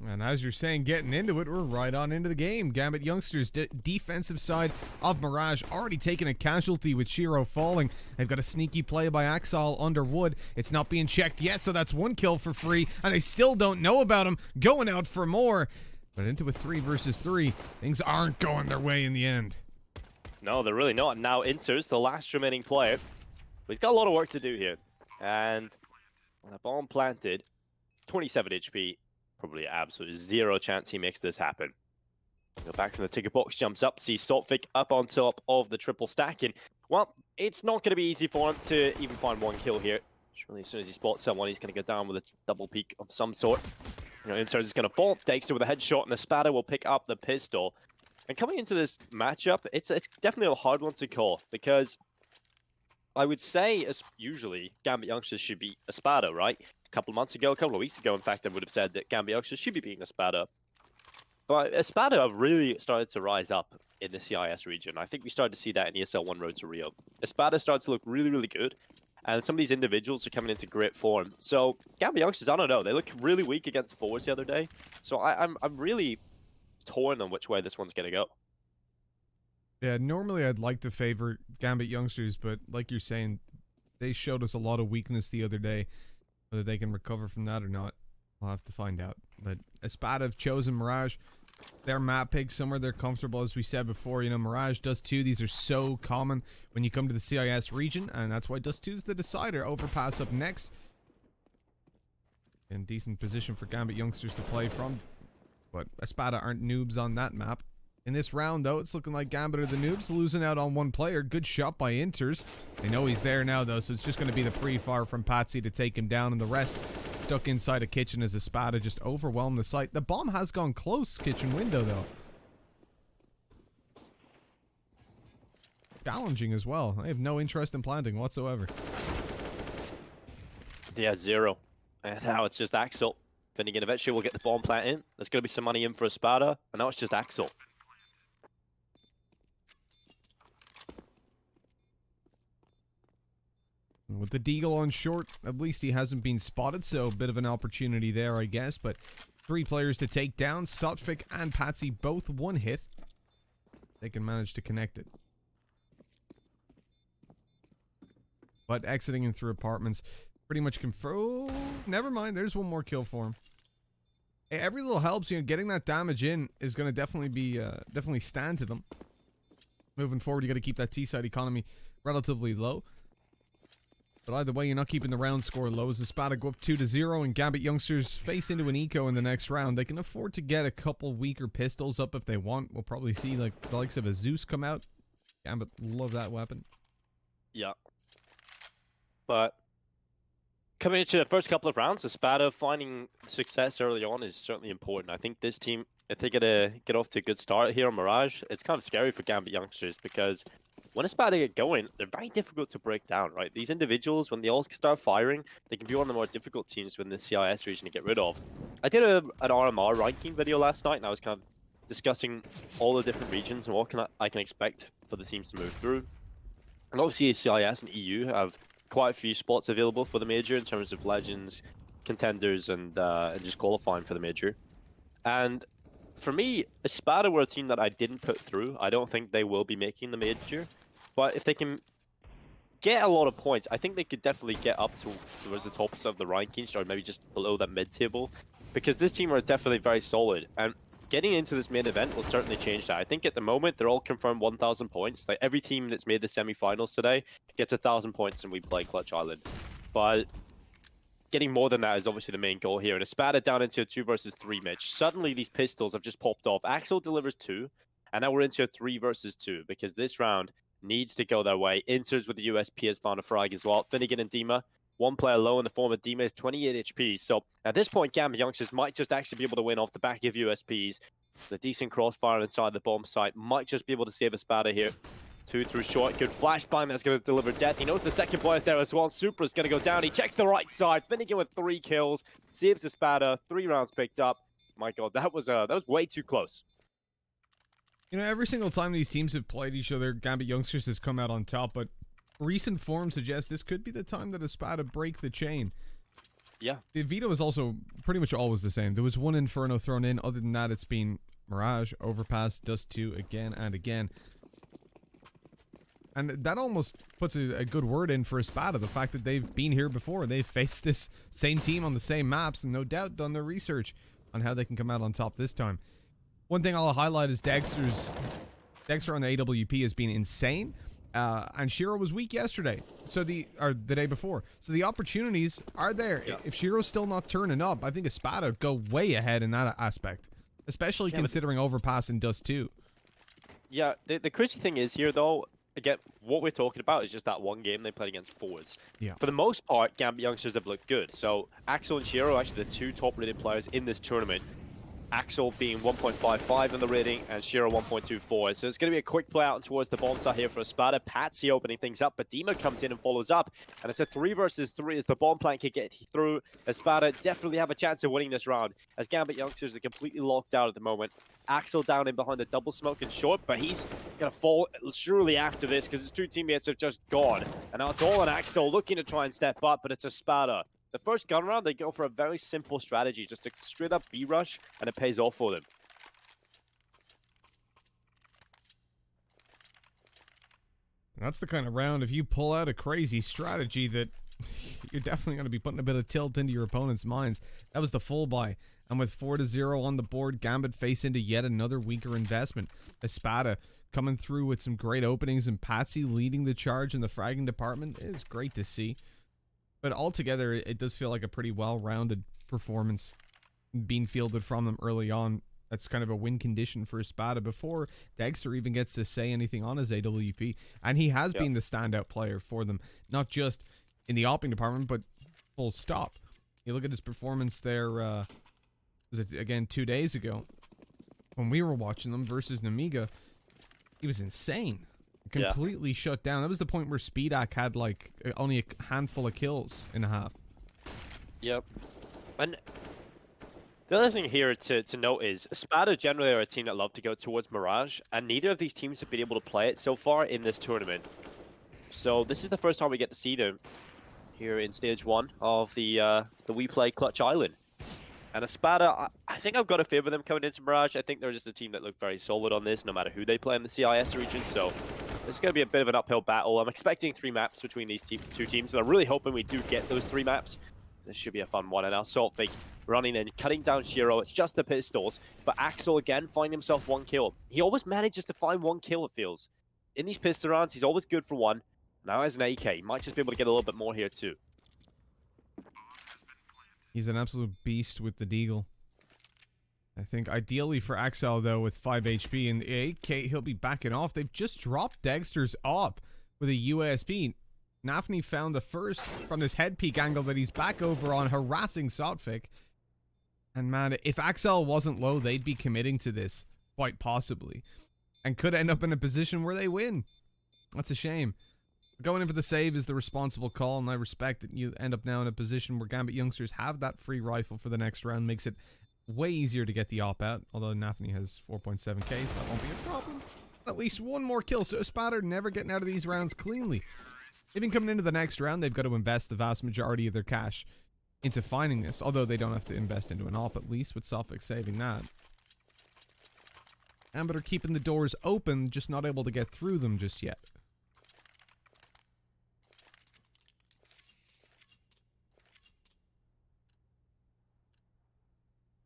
And as you're saying, getting into it, we're right on into the game. Gambit youngsters, defensive side of Mirage, already taking a casualty with Shiro falling. They've got a sneaky play by Axel under wood. It's not being checked yet, so that's one kill for free. And they still don't know about him, going out for more. But into a 3 versus 3, things aren't going their way in the end. No, they're really not. Now Inter's the last remaining player. But he's got a lot of work to do here. And a bomb planted, 27 HP. Probably absolutely zero chance he makes this happen. Go back from the ticket box, jumps up, sees Stopvik up on top of the triple stack. And, well, it's not going to be easy for him to even find one kill here. Surely as soon as he spots someone, he's going to go down with a double peek of some sort. You know, Inter is going to fall. Dexter with a headshot, and ESPADA will pick up the pistol. And coming into this matchup, it's definitely a hard one to call, because I would say, as usually, Gambit youngsters should be ESPADA, right? A couple of weeks ago, in fact, I would have said that Gambit youngsters should be beating ESPADA. But ESPADA have really started to rise up in the CIS region. I think we started to see that in ESL-1 Road to Rio. ESPADA started to look really, really good. And some of these individuals are coming into great form. So, Gambit youngsters, I don't know. They look really weak against forwards the other day. So I'm really torn on which way this one's going to go. Yeah, normally I'd like to favor Gambit youngsters, but like you're saying, they showed us a lot of weakness the other day. Whether they can recover from that or not, we'll have to find out. But ESPADA have chosen Mirage. Their map pick somewhere they're comfortable, as we said before. You know, Mirage, Dust 2, these are so common when you come to the CIS region, and that's why Dust 2 is the decider. Overpass up next. In decent position for Gambit youngsters to play from. But ESPADA aren't noobs on that map. In this round, though, it's looking like Gambit are the noobs, losing out on one player. Good shot by Inters. They know he's there now, though, so it's just going to be the pre-fire from Patsy to take him down, and the rest stuck inside a kitchen as ESPADA just overwhelm the site. The bomb has gone close, kitchen window, though. Challenging as well. I have no interest in planting whatsoever. Yeah, zero. And now it's just Axel. Finnegan eventually will get the bomb plant in. There's going to be some money in for ESPADA, and now it's just Axel. With the Deagle on short, at least he hasn't been spotted, so a bit of an opportunity there, I guess. But 3 players to take down. Sotfik and Patsy both one hit. They can manage to connect it. But exiting in through apartments pretty much confirm. Never mind, there's one more kill for him. Hey, every little helps, you know, getting that damage in is going to definitely be, definitely stand to them. Moving forward, you got to keep that T-side economy relatively low. But either way, you're not keeping the round score low as ESPADA go up 2-0 and Gambit youngsters face into an eco in the next round. They can afford to get a couple weaker pistols up if they want. We'll probably see like the likes of a Zeus come out. Gambit love that weapon. Yeah. But coming into the first couple of rounds, ESPADA finding success early on is certainly important. I think this team, if they get off to a good start here on Mirage, it's kind of scary for Gambit youngsters because when ESPADA get going, they're very difficult to break down, right? These individuals, when they all start firing, they can be one of the more difficult teams within the CIS region to get rid of. I did an RMR ranking video last night, and I was kind of discussing all the different regions and what I can expect for the teams to move through. And obviously, CIS and EU have quite a few spots available for the major in terms of legends, contenders, and just qualifying for the major. And for me, ESPADA were a team that I didn't put through. I don't think they will be making the major. But if they can get a lot of points, I think they could definitely get up towards the top of the rankings, or maybe just below that mid-table. Because this team are definitely very solid. And getting into this main event will certainly change that. I think at the moment, they're all confirmed 1,000 points. Like every team that's made the semi-finals today gets 1,000 points and we play Clutch Island. But getting more than that is obviously the main goal here. And ESPADA down into a 2 versus 3 match. Suddenly, these pistols have just popped off. Axel delivers 2, and now we're into a 3 versus 2 because this round needs to go their way. Inters with the USP has found a frag as well. Finnegan and Dima, one player low in the form of Dima is 28 HP. So at this point, Gambit youngsters might just actually be able to win off the back of USPs. The decent crossfire inside the bomb site might just be able to save ESPADA here. 2 through short, good flashbang that's going to deliver death. He knows the second player is there as well. Supra's going to go down. He checks the right side. Finnegan with 3 kills, saves ESPADA. 3 rounds picked up. My God, that was way too close. You know, every single time these teams have played each other, Gambit youngsters has come out on top, but recent form suggests this could be the time that ESPADA break the chain. Yeah. The veto is also pretty much always the same. There was one Inferno thrown in. Other than that, it's been Mirage, Overpass, Dust 2 again and again. And that almost puts a good word in for ESPADA. The fact that they've been here before. They've faced this same team on the same maps and no doubt done their research on how they can come out on top this time. One thing I'll highlight is Dexter on the AWP has been insane. And Shiro was weak yesterday, or the day before. So the opportunities are there. Yeah. If Shiro's still not turning up, I think ESPADA would go way ahead in that aspect, especially considering Overpass and Dust 2. Yeah, the crazy thing is here, though, again, what we're talking about is just that one game they played against forwards. Yeah. For the most part, Gambit youngsters have looked good. So Axel and Shiro are actually the two top-rated players in this tournament. Axel being 1.55 in the rating and Shiro 1.24. So it's going to be a quick play out towards the bomb site here for ESPADA. Patsy opening things up, but Dima comes in and follows up. And it's a 3 versus 3 as the bomb plant can get through. ESPADA definitely have a chance of winning this round as Gambit youngsters are completely locked out at the moment. Axel down in behind the double smoke and short, but he's going to fall surely after this because his two teammates have just gone. And now it's all on Axel looking to try and step up, but it's ESPADA. The first gun round, they go for a very simple strategy, just a straight up B rush, and it pays off for them. That's the kind of round, if you pull out a crazy strategy, that you're definitely going to be putting a bit of tilt into your opponent's minds. That was the full buy. And with 4-0 on the board, Gambit face into yet another weaker investment. ESPADA coming through with some great openings, and Patsy leading the charge in the fragging department is great to see. But altogether, it does feel like a pretty well-rounded performance being fielded from them early on. That's kind of a win condition for ESPADA before Dexter even gets to say anything on his AWP. And he has been the standout player for them, not just in the opping department, but full stop. You look at his performance there, was it, again, 2 days ago, when we were watching them versus Namiga. He was insane. Completely shut down. That was the point where Speedak had like only a handful of kills in a half. Yep. And the other thing here to note is ESPADA generally are a team that love to go towards Mirage, and neither of these teams have been able to play it so far in this tournament. So this is the first time we get to see them here in stage 1 of the WePlay Clutch Island. And ESPADA, I think I've got to favor them coming into Mirage. I think they're just a team that look very solid on this, no matter who they play in the CIS region. So it's going to be a bit of an uphill battle. I'm expecting 3 maps between these two teams, and I'm really hoping we do get those 3 maps. This should be a fun one. And now Saltfake running in, cutting down Shiro. It's just the pistols. But Axel, again, finding himself 1 kill. He always manages to find 1 kill, it feels. In these pistol rounds, he's always good for 1. Now as an AK, he might just be able to get a little bit more here too. He's an absolute beast with the deagle. I think ideally for Axel, though, with 5 HP and the AK, he'll be backing off. They've just dropped Dexter's op with a USP. Nafni found the first from this head peek angle that he's back over on, harassing Sotfik. And man, if Axel wasn't low, they'd be committing to this, quite possibly. And could end up in a position where they win. That's a shame. Going in for the save is the responsible call, and I respect that you end up now in a position where Gambit youngsters have that free rifle for the next round. Makes it way easier to get the op out, although Nafni has 4.7k, so that won't be a problem. At least 1 more kill, so ESPADA never getting out of these rounds cleanly. Even coming into the next round, they've got to invest the vast majority of their cash into finding this, although they don't have to invest into an op, at least with Sofix saving that. Gambit are keeping the doors open, just not able to get through them just yet.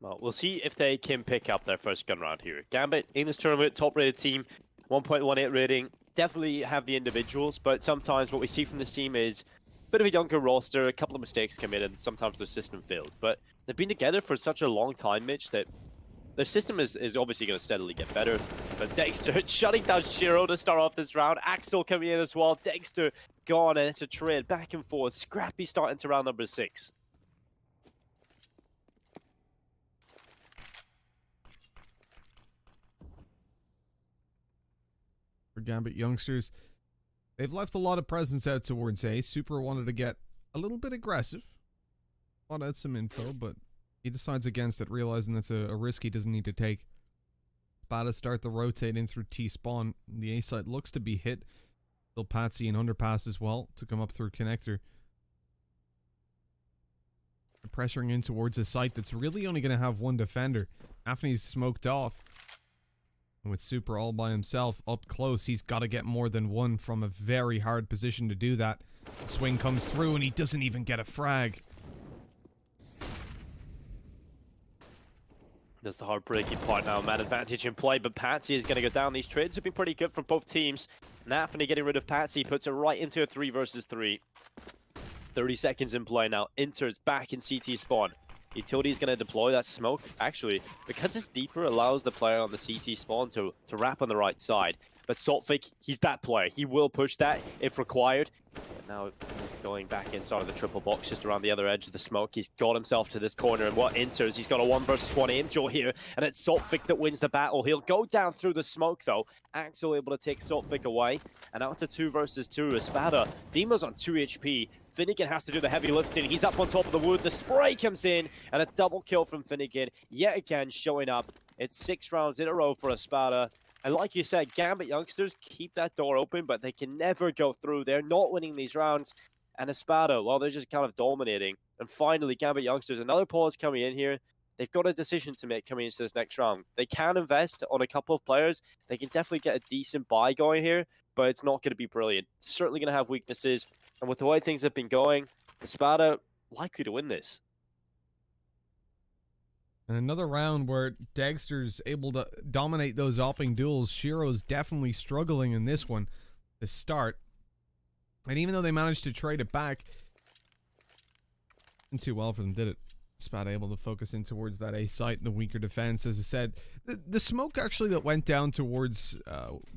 Well, we'll see if they can pick up their first gun round here. Gambit, in this tournament, top-rated team, 1.18 rating. Definitely have the individuals, but sometimes what we see from this team is a bit of a younger roster, a couple of mistakes come in, and sometimes their system fails. But they've been together for such a long time, Mitch, that their system is obviously going to steadily get better. But Dexter shutting down Shiro to start off this round. Axel coming in as well. Dexter gone, and it's a trade back and forth. Scrappy starting to round number 6. For Gambit youngsters, they've left a lot of presence out towards A. Super wanted to get a little bit aggressive. Thought out some info, but he decides against it, realizing that's a risk he doesn't need to take. ESPADA start the rotate in through T-spawn. The A site looks to be hit. Still Patsy and underpass as well to come up through connector. pressuring in towards a site that's really only going to have one defender. Afni's smoked off. And with Super all by himself up close, he's got to get more than one from a very hard position to do that. Swing comes through and he doesn't even get a frag. That's the heartbreaking part now. Man advantage in play, but Patsy is going to go down. These trades have been pretty good from both teams. Nafany getting rid of Patsy puts it right into a 3 versus 3. 30 seconds in play now. Inter's back in CT spawn. Utility is going to deploy that smoke. Actually, because it's deeper, allows the player on the CT spawn to wrap on the right side. But Saltfic, he's that player. He will push that if required. But now he's going back inside of the triple box, just around the other edge of the smoke. He's got himself to this corner, and what enters, he's got a 1 versus 1 aim duel here, and it's Saltfic that wins the battle. He'll go down through the smoke, though. Axel able to take Saltfic away, and now it's a 2 versus 2. ESPADA, Demo's on 2 HP. Finnegan has to do the heavy lifting. He's up on top of the wood. The spray comes in, and a double kill from Finnegan. Yet again, showing up. It's 6 rounds in a row for ESPADA. And like you said, Gambit youngsters keep that door open, but they can never go through. They're not winning these rounds. And ESPADA, well, they're just kind of dominating. And finally, Gambit youngsters, another pause coming in here. They've got a decision to make coming into this next round. They can invest on a couple of players. They can definitely get a decent buy going here, but it's not going to be brilliant. It's certainly going to have weaknesses. And with the way things have been going, ESPADA likely to win this. And another round where Dagster's able to dominate those opping duels. Shiro's definitely struggling in this one to start. And even though they managed to trade it back, didn't too well for them, did it? ESPADA able to focus in towards that A site and the weaker defense. As I said, the smoke actually that went down towards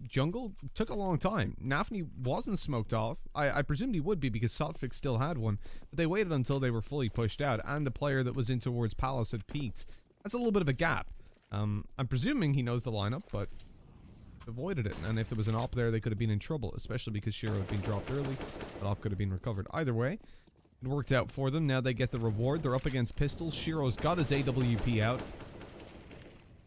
jungle took a long time. Nafany wasn't smoked off. I presumed he would be because Saltfic still had one, but they waited until they were fully pushed out and the player that was in towards Palace had peaked. That's a little bit of a gap. I'm presuming he knows the lineup, but avoided it. And if there was an op there, they could have been in trouble, especially because Shiro had been dropped early. That op could have been recovered. Either way, it worked out for them. Now they get the reward. They're up against pistols. Shiro's got his AWP out.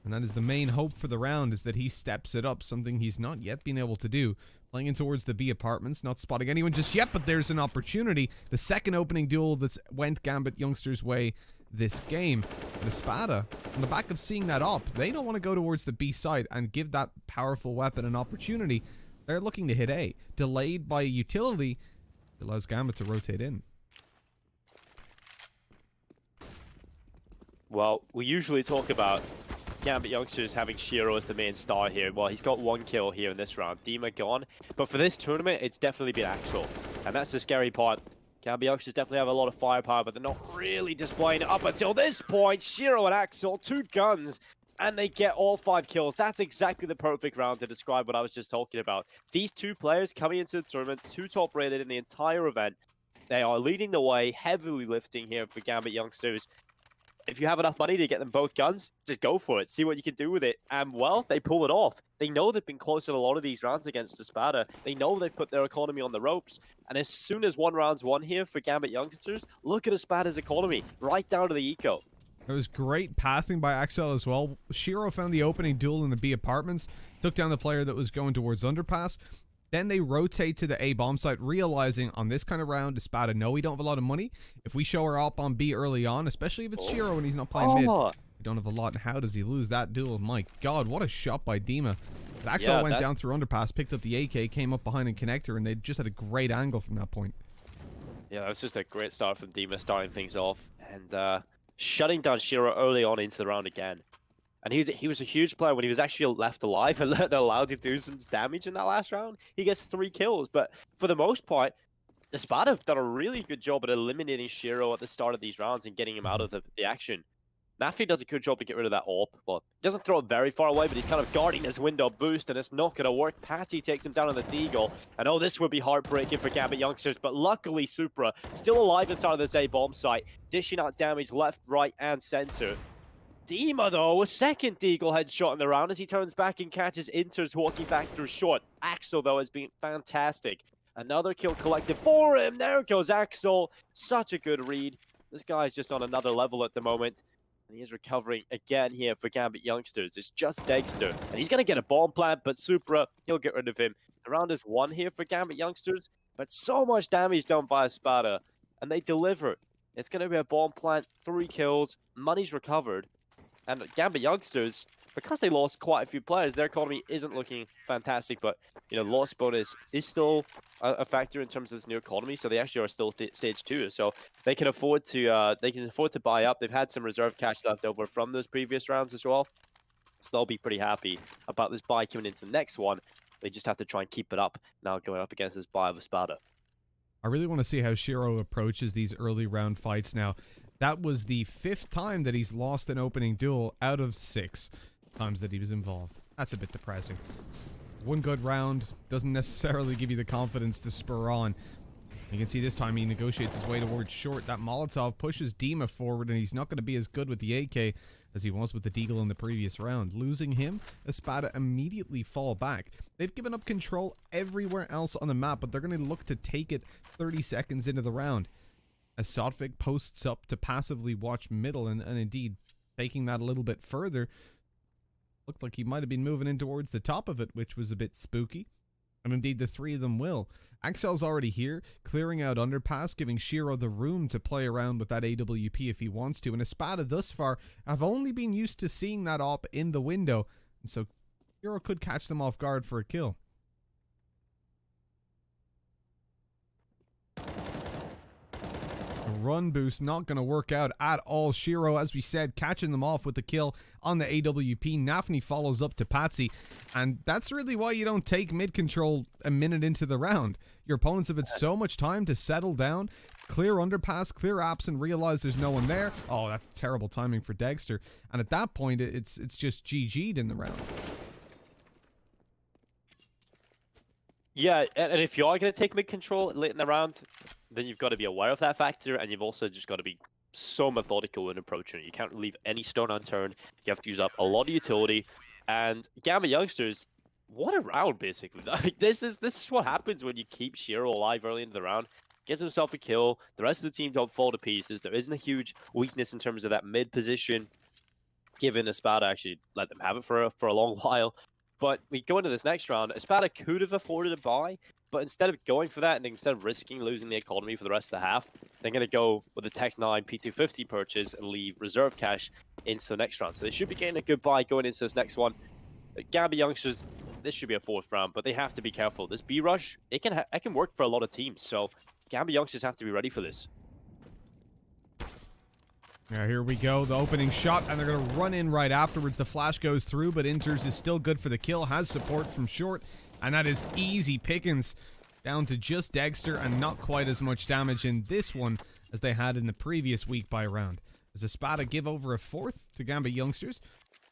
And that is the main hope for the round, is that he steps it up, something he's not yet been able to do. Playing in towards the B apartments, not spotting anyone just yet, but there's an opportunity. The second opening duel that's went Gambit youngsters' way this game. And ESPADA, on the back of seeing that op, they don't want to go towards the B side and give that powerful weapon an opportunity. They're looking to hit A. Delayed by a utility, it allows Gambit to rotate in. Well, we usually talk about Gambit youngsters having Shiro as the main star here. Well, he's got 1 kill here in this round. Dima gone. But for this tournament, it's definitely been Axel. And that's the scary part. Gambit youngsters definitely have a lot of firepower, but they're not really displaying it up until this point. Shiro and Axel, 2 guns, and they get all 5 kills. That's exactly the perfect round to describe what I was just talking about. These 2 players coming into the tournament, 2 top rated in the entire event. They are leading the way, heavily lifting here for Gambit youngsters. If you have enough money to get them both guns, just go for it. See what you can do with it. And, well, they pull it off. They know they've been close in a lot of these rounds against ESPADA. They know they've put their economy on the ropes. And as soon as 1 round's won here for Gambit youngsters, look at ESPADA's economy, right down to the eco. There was great pathing by Axel as well. Shiro found the opening duel in the B apartments, took down the player that was going towards underpass. Then they rotate to the A bomb site, realizing on this kind of round, ESPADA know we don't have a lot of money. If we show our op on B early on, especially if it's Shiro and he's not playing mid, we don't have a lot. And how does he lose that duel? My God, what a shot by Dima. Axel went down through underpass, picked up the AK, came up behind in connector, and they just had a great angle from that point. Yeah, that was just a great start from Dima, starting things off and shutting down Shiro early on into the round again. And he was a huge player when he was actually left alive and allowed to do some damage in that last round. He gets 3 kills, but for the most part, ESPADA have done a really good job at eliminating Shiro at the start of these rounds and getting him out of the action. Nafany does a good job to get rid of that AWP. Well, he doesn't throw it very far away, but he's kind of guarding his window boost, and it's not going to work. Patty takes him down on the Deagle. And oh, this would be heartbreaking for Gambit youngsters, but luckily Supra, still alive inside of this A bomb site, dishing out damage left, right, and center. Dima, though, a second Deagle headshot in the round as he turns back and catches Inters walking back through short. Axel, though, has been fantastic. Another kill collected for him. There goes Axel. Such a good read. This guy's just on another level at the moment. And he is recovering again here for Gambit youngsters. It's just Dexter. And he's going to get a bomb plant, but Supra, he'll get rid of him. The round is won here for Gambit youngsters, but so much damage done by ESPADA. And they deliver. It's going to be a bomb plant, 3 kills, money's recovered. And Gambit youngsters, because they lost quite a few players, their economy isn't looking fantastic. But, loss bonus is still a factor in terms of this new economy. So they actually are still stage 2. So they can afford to buy up. They've had some reserve cash left over from those previous rounds as well. So they'll be pretty happy about this buy coming into the next one. They just have to try and keep it up now going up against this buy of ESPADA. I really want to see how Shiro approaches these early round fights now. That was the 5th time that he's lost an opening duel out of 6 times that he was involved. That's a bit depressing. One good round doesn't necessarily give you the confidence to spur on. You can see this time he negotiates his way towards short. That Molotov pushes Dima forward, and he's not going to be as good with the AK as he was with the Deagle in the previous round. Losing him, ESPADA immediately fall back. They've given up control everywhere else on the map, but they're going to look to take it 30 seconds into the round. As Sotvik posts up to passively watch middle, and indeed taking that a little bit further, looked like he might have been moving in towards the top of it, which was a bit spooky. And indeed, the 3 of them will. Axel's already here, clearing out underpass, giving Shiro the room to play around with that AWP if he wants to. And ESPADA thus far have only been used to seeing that op in the window, and so Shiro could catch them off guard for a kill. Run boost not going to work out at all. Shiro, as we said, catching them off with the kill on the AWP. Nafni follows up to Patsy, and that's really why you don't take mid control a minute into the round. Your opponents have had so much time to settle down, clear underpass, clear apps, and realize there's no one there. Oh, that's terrible timing for Dexter. And at that point, it's just GG'd in the round. Yeah, and if you are going to take mid control late in the round, then you've got to be aware of that factor, and you've also just got to be so methodical in approaching it. You can't leave any stone unturned. You have to use up a lot of utility. And Gambit youngsters, what a round, basically. Like, this is what happens when you keep Shiro alive early in the round. Gets himself a kill. The rest of the team don't fall to pieces. There isn't a huge weakness in terms of that mid position, given ESPADA actually let them have it for a long while. But we go into this next round, ESPADA could have afforded a buy, but instead of going for that and instead of risking losing the economy for the rest of the half, they're going to go with the Tech 9 P250 purchase and leave reserve cash into the next round. So they should be getting a good buy going into this next one. Gambit youngsters, this should be a 4th round, but they have to be careful. This B rush, it can work for a lot of teams, so Gambit youngsters have to be ready for this. Yeah, here we go. The opening shot, and they're going to run in right afterwards. The flash goes through, but Inters is still good for the kill. Has support from short, and that is easy pickings down to just Dexter, and not quite as much damage in this one as they had in the previous week by round. As ESPADA give over a 4th to Gambit youngsters.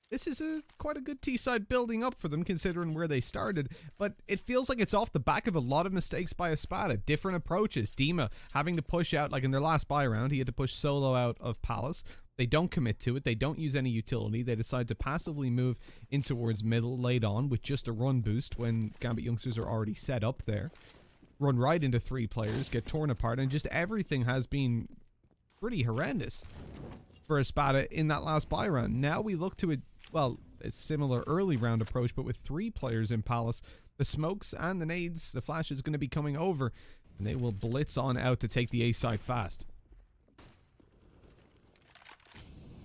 This is quite a good T-side building up for them considering where they started, but it feels like it's off the back of a lot of mistakes by ESPADA. Different approaches. Dima having to push out, like in their last buy round, he had to push solo out of Palace. They don't commit to it. They don't use any utility. They decide to passively move in towards middle late on with just a run boost when Gambit youngsters are already set up there. Run right into 3 players, get torn apart, and just everything has been pretty horrendous for ESPADA in that last buy round. Now we look to a similar early round approach, but with 3 players in Palace. The smokes and the nades, the flash is going to be coming over, and they will blitz on out to take the A side fast.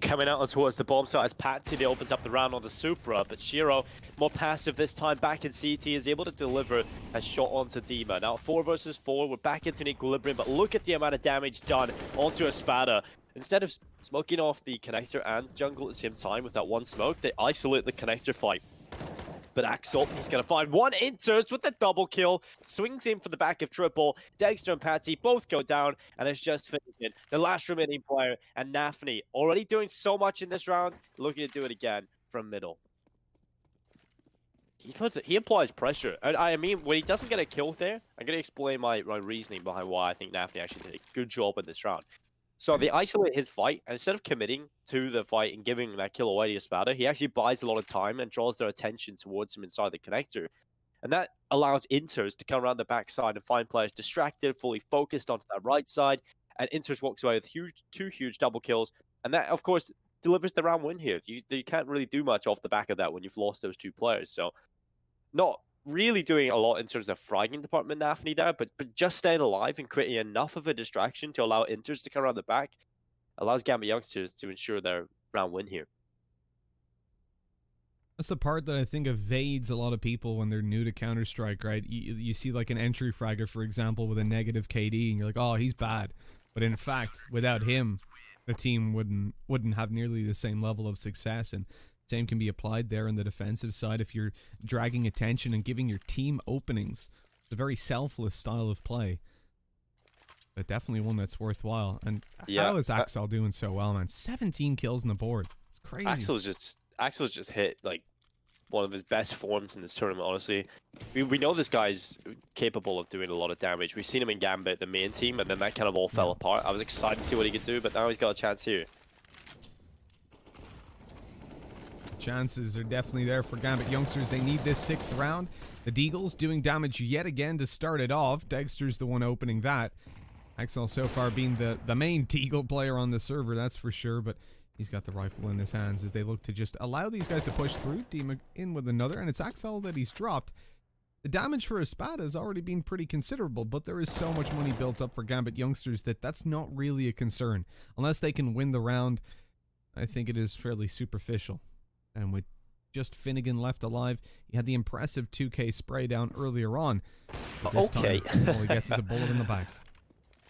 Coming out towards the bomb site as Patsy, they opens up the round on the Supra, but Shiro, more passive this time, back in CT, is able to deliver a shot onto Dima. Now 4 versus 4, we're back into an equilibrium, but look at the amount of damage done onto ESPADA. Instead of smoking off the connector and jungle at the same time with that one smoke, they isolate the connector fight. But Axel, he's going to find one Inters with the double kill. Swings in for the back of triple. Dexter and Patsy both go down, and it's just finishing. The last remaining player, and Nafni, already doing so much in this round, looking to do it again from middle. He applies pressure. I mean, when he doesn't get a kill there, I'm going to explain my reasoning behind why I think Nafni actually did a good job in this round. So they isolate his fight, and instead of committing to the fight and giving that kill away to ESPADA, he actually buys a lot of time and draws their attention towards him inside the connector. And that allows Inters to come around the backside and find players distracted, fully focused onto that right side, and Inters walks away with two huge double kills. And that, of course, delivers the round win here. You can't really do much off the back of that when you've lost those 2 players. So not really doing a lot in terms of the fragging department, Nafni there, but just staying alive and creating enough of a distraction to allow Inters to come around the back allows Gambit youngsters to ensure their round win here. That's the part that I think evades a lot of people when they're new to Counter-Strike, right? You see like an entry fragger, for example, with a negative KD, and you're like, oh, he's bad. But in fact, without him, the team wouldn't have nearly the same level of success. And same can be applied there on the defensive side if you're dragging attention and giving your team openings. It's a very selfless style of play, but definitely one that's worthwhile. And how is Axel doing so well, man? 17 kills on the board. It's crazy. Axel's just hit like one of his best forms in this tournament, honestly. We know this guy's capable of doing a lot of damage. We've seen him in Gambit, the main team, and then that kind of all fell apart. I was excited to see what he could do, but now he's got a chance here. Chances are definitely there for Gambit youngsters. They need this 6th round. The Deagles doing damage yet again to start it off. Dexter's the one opening that. Axel so far being the main Deagle player on the server, that's for sure, but he's got the rifle in his hands as they look to just allow these guys to push through. Dima in with another, and it's Axel that he's dropped. The damage for ESPADA has already been pretty considerable, but there is so much money built up for Gambit youngsters that that's not really a concern. Unless they can win the round, I think it is fairly superficial. And with just Finnegan left alive, he had the impressive 2K spray down earlier on. But this time, all he gets is a bullet in the back.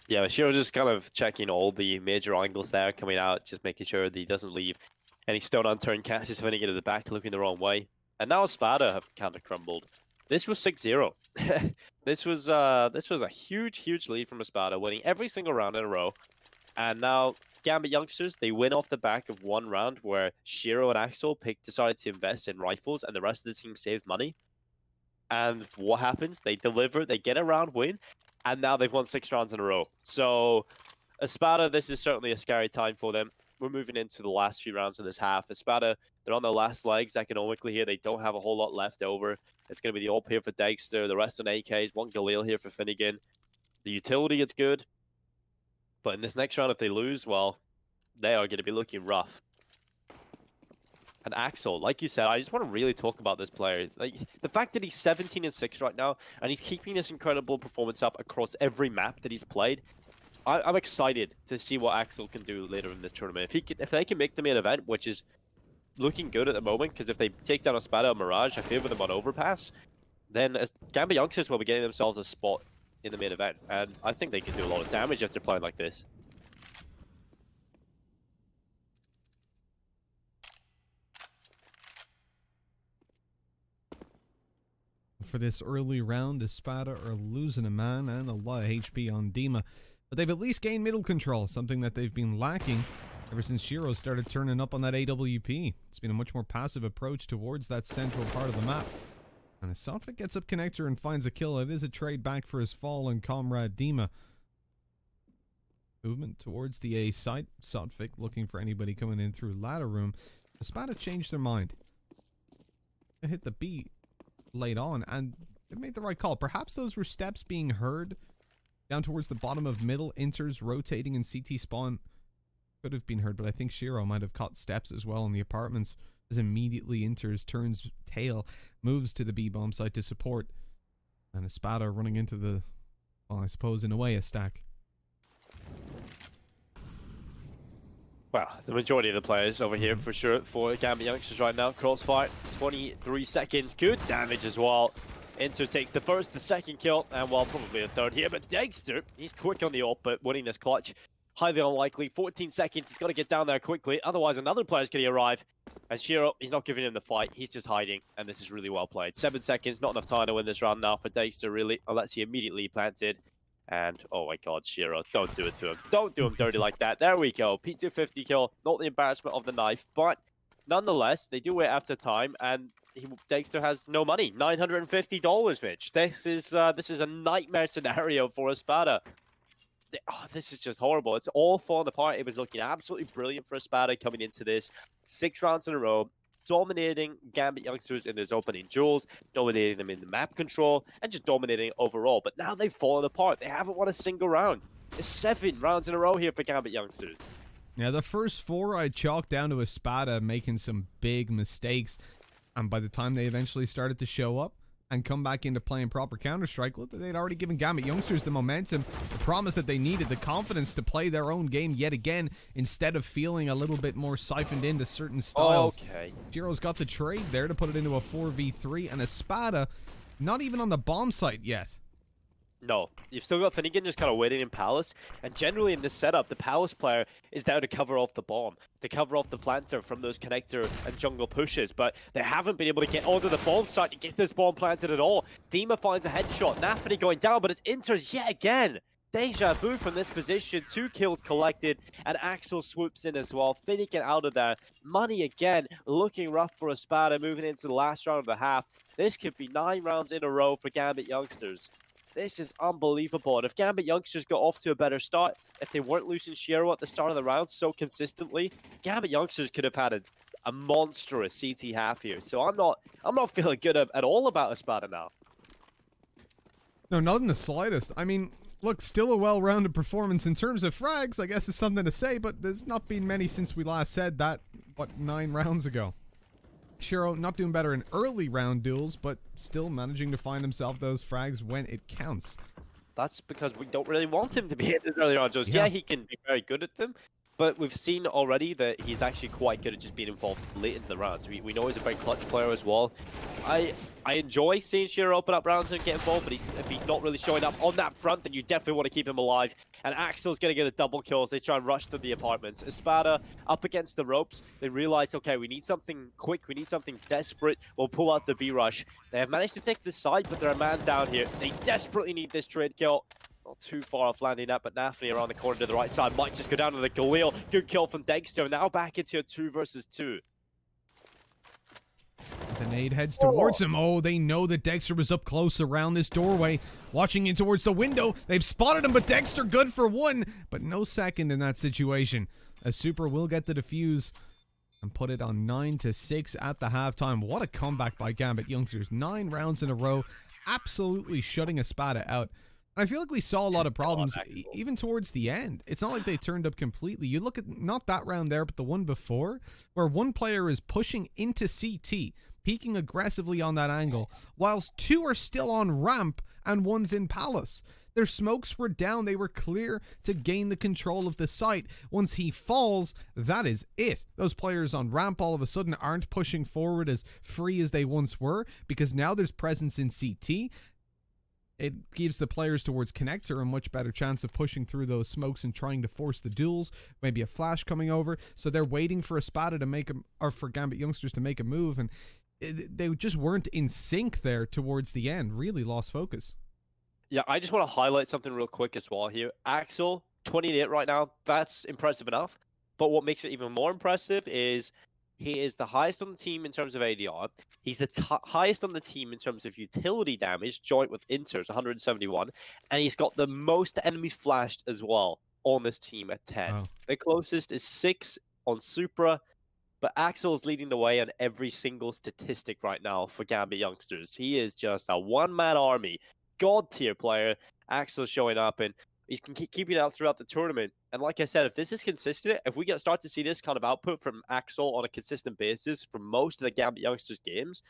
Yeah, Shiro just kind of checking all the major angles there coming out, just making sure that he doesn't leave any stone unturned, catches Finnegan at the back looking the wrong way. And now ESPADA have kind of crumbled. This was 6-0. This was a huge lead from ESPADA, winning every single round in a row. And now Gambit youngsters, they win off the back of one round where Shiro and Axel decided to invest in rifles and the rest of the team saved money. And what happens? They deliver, they get a round win, and now they've won 6 rounds in a row. So ESPADA, this is certainly a scary time for them. We're moving into the last few rounds of this half. ESPADA, they're on their last legs economically here. They don't have a whole lot left over. It's going to be the AWP here for Dexter, the rest on AKs, one Galil here for Finnegan. The utility is good. But in this next round, if they lose, well, they are going to be looking rough. And Axel, like you said, I just want to really talk about this player. Like the fact that he's 17-6 right now, and he's keeping this incredible performance up across every map that he's played. I'm excited to see what Axel can do later in this tournament. If they can make the main event, which is looking good at the moment, because if they take down ESPADA or Mirage, I favor them on Overpass, then Gambit youngsters will be getting themselves a spot in the main event, and I think they can do a lot of damage after playing like this. For this early round, ESPADA are losing a man and a lot of HP on Dima, but they've at least gained middle control, something that they've been lacking ever since Shiro started turning up on that AWP. It's been a much more passive approach towards that central part of the map. And as Sotvik gets up connector and finds a kill, it is a trade back for his fallen comrade Dima. Movement towards the A site. Sotvik looking for anybody coming in through ladder room. ESPADA changed their mind. They hit the B late on, and they made the right call. Perhaps those were steps being heard down towards the bottom of middle. Inters rotating in CT spawn could have been heard, but I think Shiro might have caught steps as well in the apartments as immediately Inters turns tail, moves to the B-bomb site to support, and ESPADA running into the, well, I suppose in a way, a stack. Well, the majority of the players over here for sure for Gambit youngsters right now. Crossfire, 23 seconds, good damage as well. Inter takes the first, the second kill, and well, probably a third here. But Dexter, he's quick on the ult, but winning this clutch, highly unlikely. 14 seconds, he's got to get down there quickly, otherwise another player's going to arrive. And Shiro, he's not giving him the fight, he's just hiding, and this is really well played. 7 seconds, not enough time to win this round now for Dexter, really, unless he immediately planted. And, oh my god, Shiro, don't do it to him. Don't do him dirty like that. There we go. P250 kill. Not the embarrassment of the knife, but nonetheless, they do it after time, and Dexter has no money. $950, Mitch. This is a nightmare scenario for ESPADA. Oh, this is just horrible. It's all falling apart. It was looking absolutely brilliant for ESPADA coming into this. 6 rounds in a row. Dominating Gambit youngsters in those opening duels, dominating them in the map control, and just dominating overall. But now they've fallen apart. They haven't won a single round. It's 7 rounds in a row here for Gambit youngsters. Yeah, the first 4 I chalked down to ESPADA making some big mistakes. And by the time they eventually started to show up, and come back into playing proper Counter-Strike, well, they'd already given Gambit youngsters the momentum, the promise that they needed, the confidence to play their own game yet again, instead of feeling a little bit more siphoned into certain styles. Okay. Giro's got the trade there to put it into a 4v3, and ESPADA not even on the bomb site yet. No, you've still got Finnegan just kind of waiting in Palace, and generally in this setup, the Palace player is there to cover off the bomb, to cover off the planter from those connector and jungle pushes, but they haven't been able to get onto the bomb site to get this bomb planted at all. Dima finds a headshot, Nafany going down, but it's Inters yet again. Deja vu from this position, 2 kills collected, and Axel swoops in as well. Finnegan out of there. Money again, looking rough for ESPADA, moving into the last round of the half. This could be 9 rounds in a row for Gambit youngsters. This is unbelievable. And if Gambit youngsters got off to a better start, if they weren't losing Shiro at the start of the round so consistently, Gambit youngsters could have had a monstrous CT half here. So I'm not feeling good at all about ESPADA now. No, not in the slightest. I mean, look, still a well-rounded performance in terms of frags, I guess is something to say, but there's not been many since we last said that, what, 9 rounds ago. Shiro not doing better in early round duels, but still managing to find himself those frags when it counts. That's because we don't really want him to be in this early round duels. Yeah, he can be very good at them, but we've seen already that he's actually quite good at just being involved late into the rounds. We know he's a very clutch player as well. I enjoy seeing Shiro open up rounds and get involved, but if he's not really showing up on that front, then you definitely want to keep him alive. And Axel's going to get a double kill as they try and rush to the apartments. ESPADA up against the ropes. They realize, okay, we need something quick. We need something desperate. We'll pull out the B rush. They have managed to take this side, but they're a man down here. They desperately need this trade kill. Not too far off landing that, but Nafany around the corner to the right side might just go down to the Galil. Good kill from Dexter. Now back into a 2 versus 2. The nade heads towards him. Oh, they know that Dexter was up close around this doorway, watching in towards the window. They've spotted him, but Dexter good for 1, but no second in that situation. A Super will get the defuse and put it on 9-6 at the halftime. What a comeback by Gambit youngsters. 9 rounds in a row, absolutely shutting ESPADA out. I feel like we saw a lot of problems even towards the end. It's not like they turned up completely. You look at not that round there, but the one before, where one player is pushing into CT, peeking aggressively on that angle, whilst 2 are still on ramp and 1's in Palace. Their smokes were down. They were clear to gain the control of the site. Once he falls, that is it. Those players on ramp all of a sudden aren't pushing forward as free as they once were, because now there's presence in CT. It gives the players towards connector a much better chance of pushing through those smokes and trying to force the duels. Maybe a flash coming over. So they're waiting for ESPADA to make or for Gambit youngsters to make a move, and they just weren't in sync there towards the end. Really lost focus. Yeah, I just want to highlight something real quick as well here. Axel, 28 right now. That's impressive enough. But what makes it even more impressive is he is the highest on the team in terms of ADR. He's the highest on the team in terms of utility damage, joint with Inters, 171. And he's got the most enemies flashed as well on this team at 10. Wow. The closest is 6 on Supra. But Axel is leading the way on every single statistic right now for Gambit youngsters. He is just a one-man army. God tier player. Axel showing up, and he's keeping it out throughout the tournament. And like I said, if this is consistent, if we start to see this kind of output from Axel on a consistent basis for most of the Gambit youngsters games,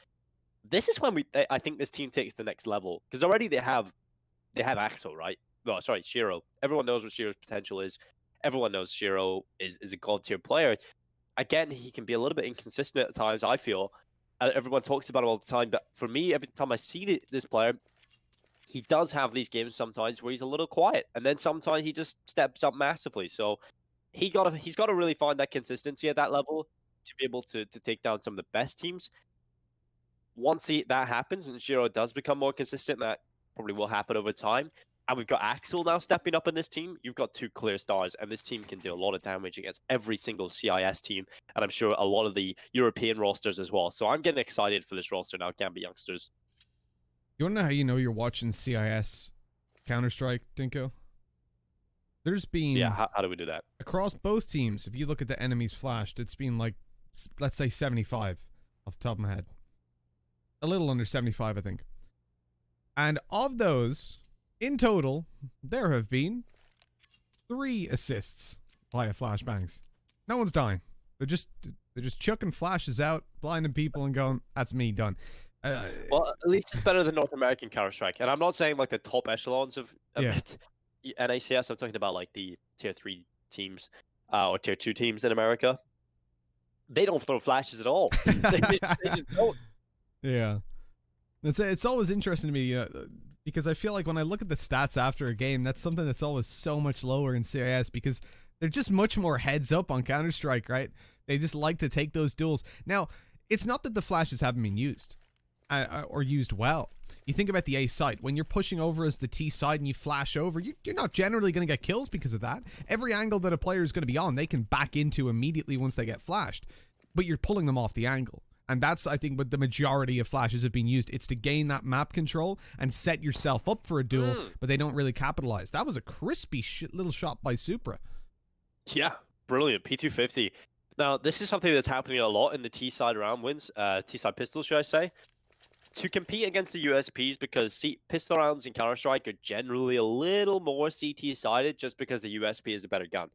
this is when I think this team takes the next level. Because already they have Axel, right? No, sorry, Shiro. Everyone knows what Shiro's potential is. Everyone knows Shiro is a god tier player. Again, he can be a little bit inconsistent at times, I feel. Everyone talks about him all the time, but for me, every time I see this player, he does have these games sometimes where he's a little quiet, and then sometimes he just steps up massively. So he's got to really find that consistency at that level to be able to take down some of the best teams. Once that happens and Shiro does become more consistent, that probably will happen over time. And we've got Axel now stepping up in this team. You've got 2 clear stars, and this team can do a lot of damage against every single CIS team, and I'm sure a lot of the European rosters as well. So I'm getting excited for this roster now, Gambit youngsters. You want to know how you know you're watching CIS Counter-Strike, Dinko? There's been... Yeah, how do we do that? Across both teams, if you look at the enemies flashed, it's been like, let's say 75 off the top of my head. A little under 75, I think. And of those, in total, there have been 3 assists via flashbangs. No one's dying. They're just chucking flashes out, blinding people and going, that's me, done. Well, at least it's better than North American Counter-Strike. And I'm not saying like the top echelons of Yeah. NACS. I'm talking about like the tier 3 teams or tier 2 teams in America. They don't throw flashes at all. They just don't. Yeah. It's always interesting to me, because I feel like when I look at the stats after a game, that's something that's always so much lower in CIS because they're just much more heads up on Counter-Strike, right? They just like to take those duels. Now, it's not that the flashes haven't been used or used well. You think about the A side. When you're pushing over as the T side and you flash over, you're not generally going to get kills because of that. Every angle that a player is going to be on, they can back into immediately once they get flashed. But you're pulling them off the angle. And that's, I think, what the majority of flashes have been used. It's to gain that map control and set yourself up for a duel, but they don't really capitalize. That was a crispy little shot by Supra. Yeah, brilliant. P250. Now, this is something that's happening a lot in the T-side round wins, T-side pistols, should I say. To compete against the USPs, because pistol rounds in Counter-Strike are generally a little more CT-sided just because the USP is a better gun.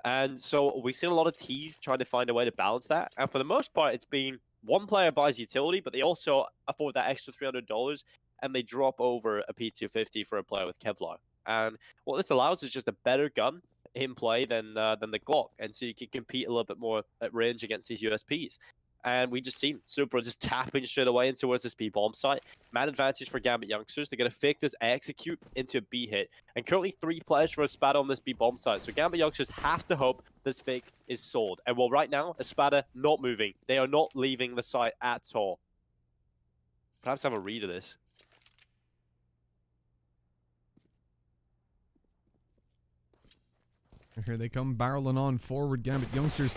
And so we've seen a lot of Ts trying to find a way to balance that. And for the most part, it's been one player buys utility, but they also afford that extra $300, and they drop over a P250 for a player with Kevlar. And what this allows is just a better gun in play than the Glock, and so you can compete a little bit more at range against these USPs. And we just seen Supra just tapping straight away in towards this B bomb site. Man advantage for Gambit youngsters. They're going to fake this execute into a B hit. And currently 3 players for ESPADA on this B bomb site. So Gambit youngsters have to hope this fake is sold. And well, right now, ESPADA not moving. They are not leaving the site at all. Perhaps have a read of this. Here they come barreling on forward. Gambit youngsters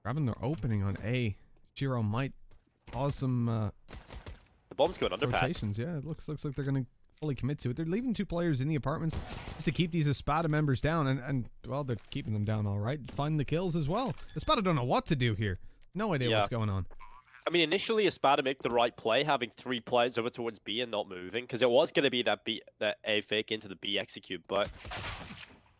grabbing their opening on A. Shiro might cause some The bomb's going underpass. rotations. Yeah, it looks like they're going to fully commit to it. They're leaving 2 players in the apartments just to keep these ESPADA members down, and well, they're keeping them down all right. Finding the kills as well. ESPADA don't know what to do here. No idea what's going on. I mean, initially, ESPADA make the right play, having 3 players over towards B and not moving, because it was going to be that A fake into the B execute, but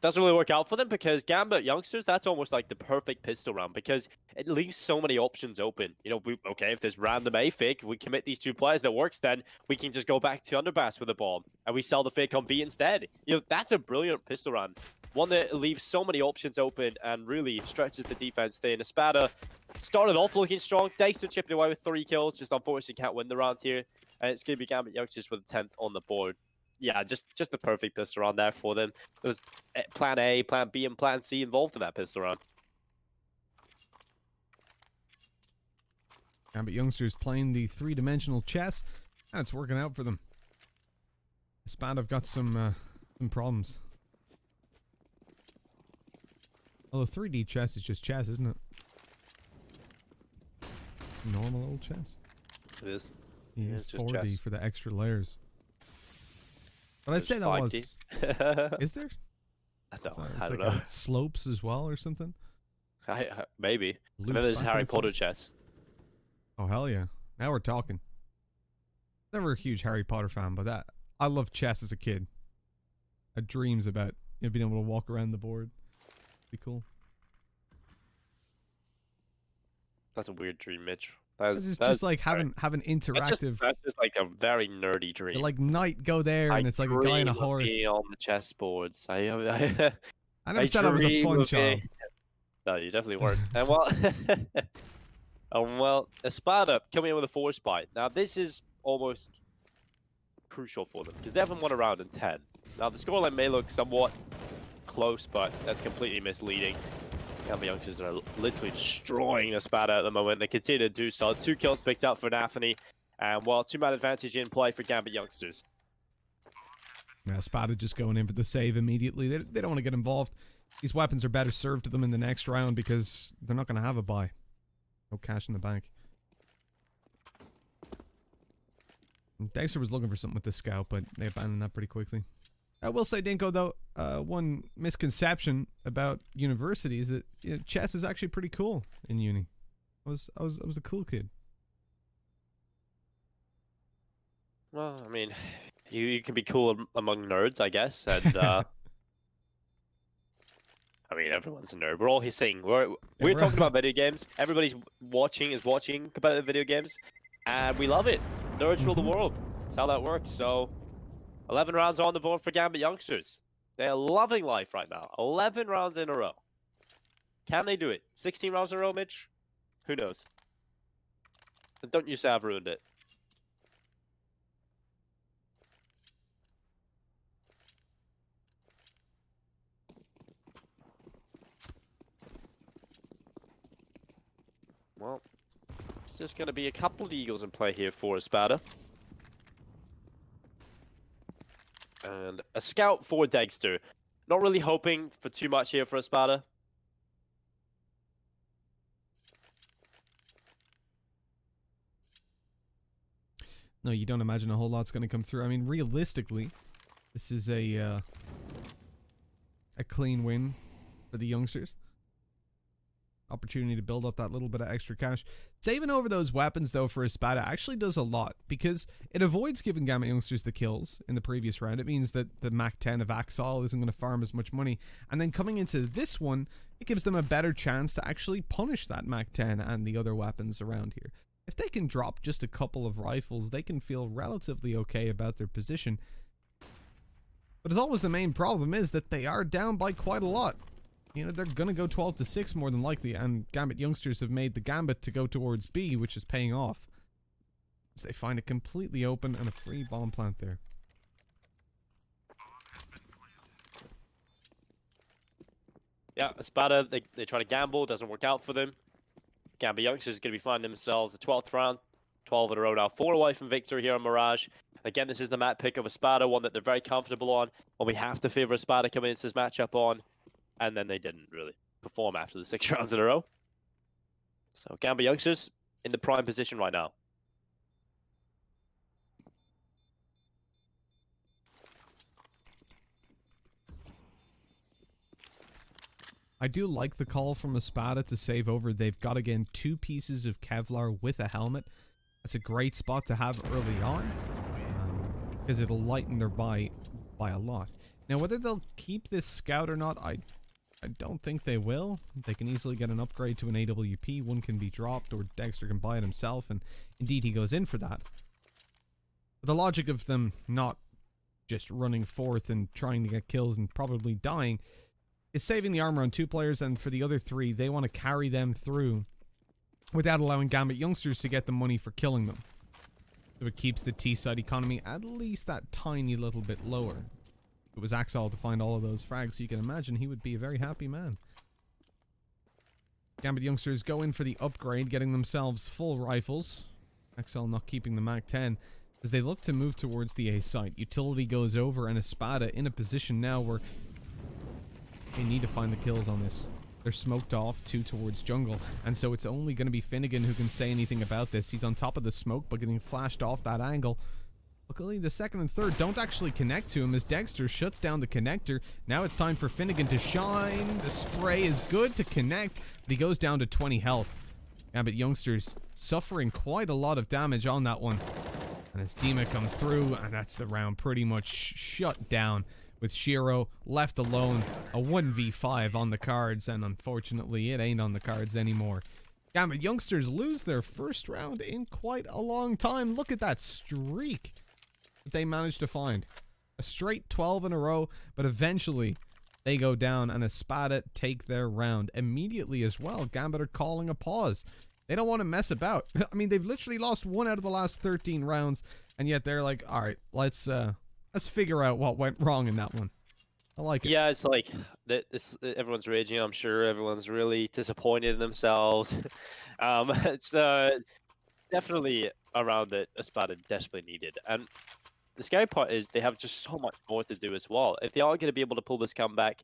doesn't really work out for them because Gambit youngsters, that's almost like the perfect pistol round because it leaves so many options open. You know, okay, if there's random A fake, we commit these 2 players that works, then we can just go back to underpass with a bomb and we sell the fake on B instead. You know, that's a brilliant pistol round. One that leaves so many options open and really stretches the defense thin. ESPADA started off looking strong. Dexter chipping away with 3 kills. Just unfortunately can't win the round here. And it's going to be Gambit youngsters with the 10th on the board. Yeah, just the perfect pistol round there for them. There was plan A, plan B, and plan C involved in that pistol round. Gambit youngsters playing the 3-dimensional chess, and it's working out for them. ESPADA have got some problems. Although 3D chess is just chess, isn't it? Normal old chess. It is. Yeah, it's just 4D chess. for the extra layers. But I'd say that 5D. was... Is there? No, It's I don't like know. slopes as well or something? Maybe. And Loops then there's back Harry and Potter stuff? chess. Oh, hell yeah. Now we're talking. Never a huge Harry Potter fan, but I loved chess as a kid. I had dreams about being able to walk around the board. Be cool. That's a weird dream, Mitch. It's just like having interactive... That's just like a very nerdy dream. Like night go there and it's like a guy in a horse. Being on the chessboards. I never said I was a fun child. No, you definitely weren't. And well, ESPADA coming in with a 4 spy. Now this is almost crucial for them because they haven't won a round in 10. Now the scoreline may look somewhat close, but that's completely misleading. Gambit youngsters are literally destroying ESPADA at the moment. They continue to do so. 2 kills picked up for Nathany. And well, 2-man advantage in play for Gambit youngsters. Yeah, ESPADA just going in for the save immediately. They don't want to get involved. These weapons are better served to them in the next round because they're not going to have a buy. No cash in the bank. And Dexter was looking for something with the scout, but they abandoned that pretty quickly. I will say, Dinko, though, one misconception about university is that chess is actually pretty cool in uni. I was a cool kid. Well, I mean, you can be cool among nerds, I guess, and I mean, everyone's a nerd. We're all here saying we're talking about video games. Everybody's watching competitive video games. And we love it. Nerds rule the world. That's how that works. So 11 rounds on the board for Gambit youngsters. They're loving life right now. 11 rounds in a row. Can they do it? 16 rounds in a row, Mitch? Who knows? And don't you say I've ruined it. Well, it's just going to be a couple of Eagles in play here for ESPADA. And a scout for Dexter. Not really hoping for too much here for ESPADA. No, you don't imagine a whole lot's going to come through. I mean, realistically, this is a clean win for the youngsters. Opportunity to build up that little bit of extra cash. Saving over those weapons, though, for ESPADA actually does a lot, because it avoids giving Gambit youngsters the kills in the previous round. It means that the Mac-10 of Axol isn't going to farm as much money. And then coming into this one, it gives them a better chance to actually punish that Mac-10 and the other weapons around here. If they can drop just a couple of rifles, they can feel relatively okay about their position. But as always, the main problem is that they are down by quite a lot. You know, they're going to go 12-6 more than likely, and Gambit youngsters have made the Gambit to go towards B, which is paying off. As they find it completely open and a free bomb plant there. Yeah, ESPADA, they try to gamble, doesn't work out for them. Gambit youngsters is going to be finding themselves the 12th round, 12 in a row now, 4 away from victory here on Mirage. Again, this is the map pick of ESPADA, one that they're very comfortable on, one we have to favor ESPADA coming into this matchup on, and then they didn't really perform after the 6 rounds in a row. So Gambit youngsters in the prime position right now. I do like the call from ESPADA to save over. They've got, again, 2 pieces of Kevlar with a helmet. That's a great spot to have early on, because it'll lighten their buy by a lot. Now, whether they'll keep this scout or not, I don't think they will. They can easily get an upgrade to an AWP. One can be dropped, or Dexter can buy it himself, and indeed he goes in for that. But the logic of them not just running forth and trying to get kills and probably dying is saving the armor on 2 players, and for the other 3, they want to carry them through without allowing Gambit youngsters to get the money for killing them. So it keeps the T-side economy at least that tiny little bit lower. If it was Axol to find all of those frags, you can imagine he would be a very happy man. Gambit youngsters go in for the upgrade, getting themselves full rifles. Axol not keeping the Mac-10 as they look to move towards the A site. Utility goes over, and ESPADA in a position now where they need to find the kills on this. They're smoked off 2 towards jungle, and so it's only going to be Finnegan who can say anything about this. He's on top of the smoke, but getting flashed off that angle. Luckily, the 2nd and 3rd don't actually connect to him as Dexter shuts down the connector. Now it's time for Finnegan to shine. The spray is good to connect, but he goes down to 20 health. Gambit youngsters suffering quite a lot of damage on that one. And as Dima comes through, and that's the round pretty much shut down, with Shiro left alone, a 1v5 on the cards, and unfortunately it ain't on the cards anymore. Gambit youngsters lose their first round in quite a long time. Look at that streak that they managed to find. A straight 12 in a row, but eventually they go down, and ESPADA take their round immediately as well. Gambit are calling a pause. They don't want to mess about. I mean, they've literally lost 1 out of the last 13 rounds, and yet they're like, all right, let's figure out what went wrong in that one. I like it. Yeah, it's like this. Everyone's raging. I'm sure everyone's really disappointed in themselves. It's definitely a round that ESPADA desperately needed. And the scary part is they have just so much more to do as well. If they are going to be able to pull this comeback,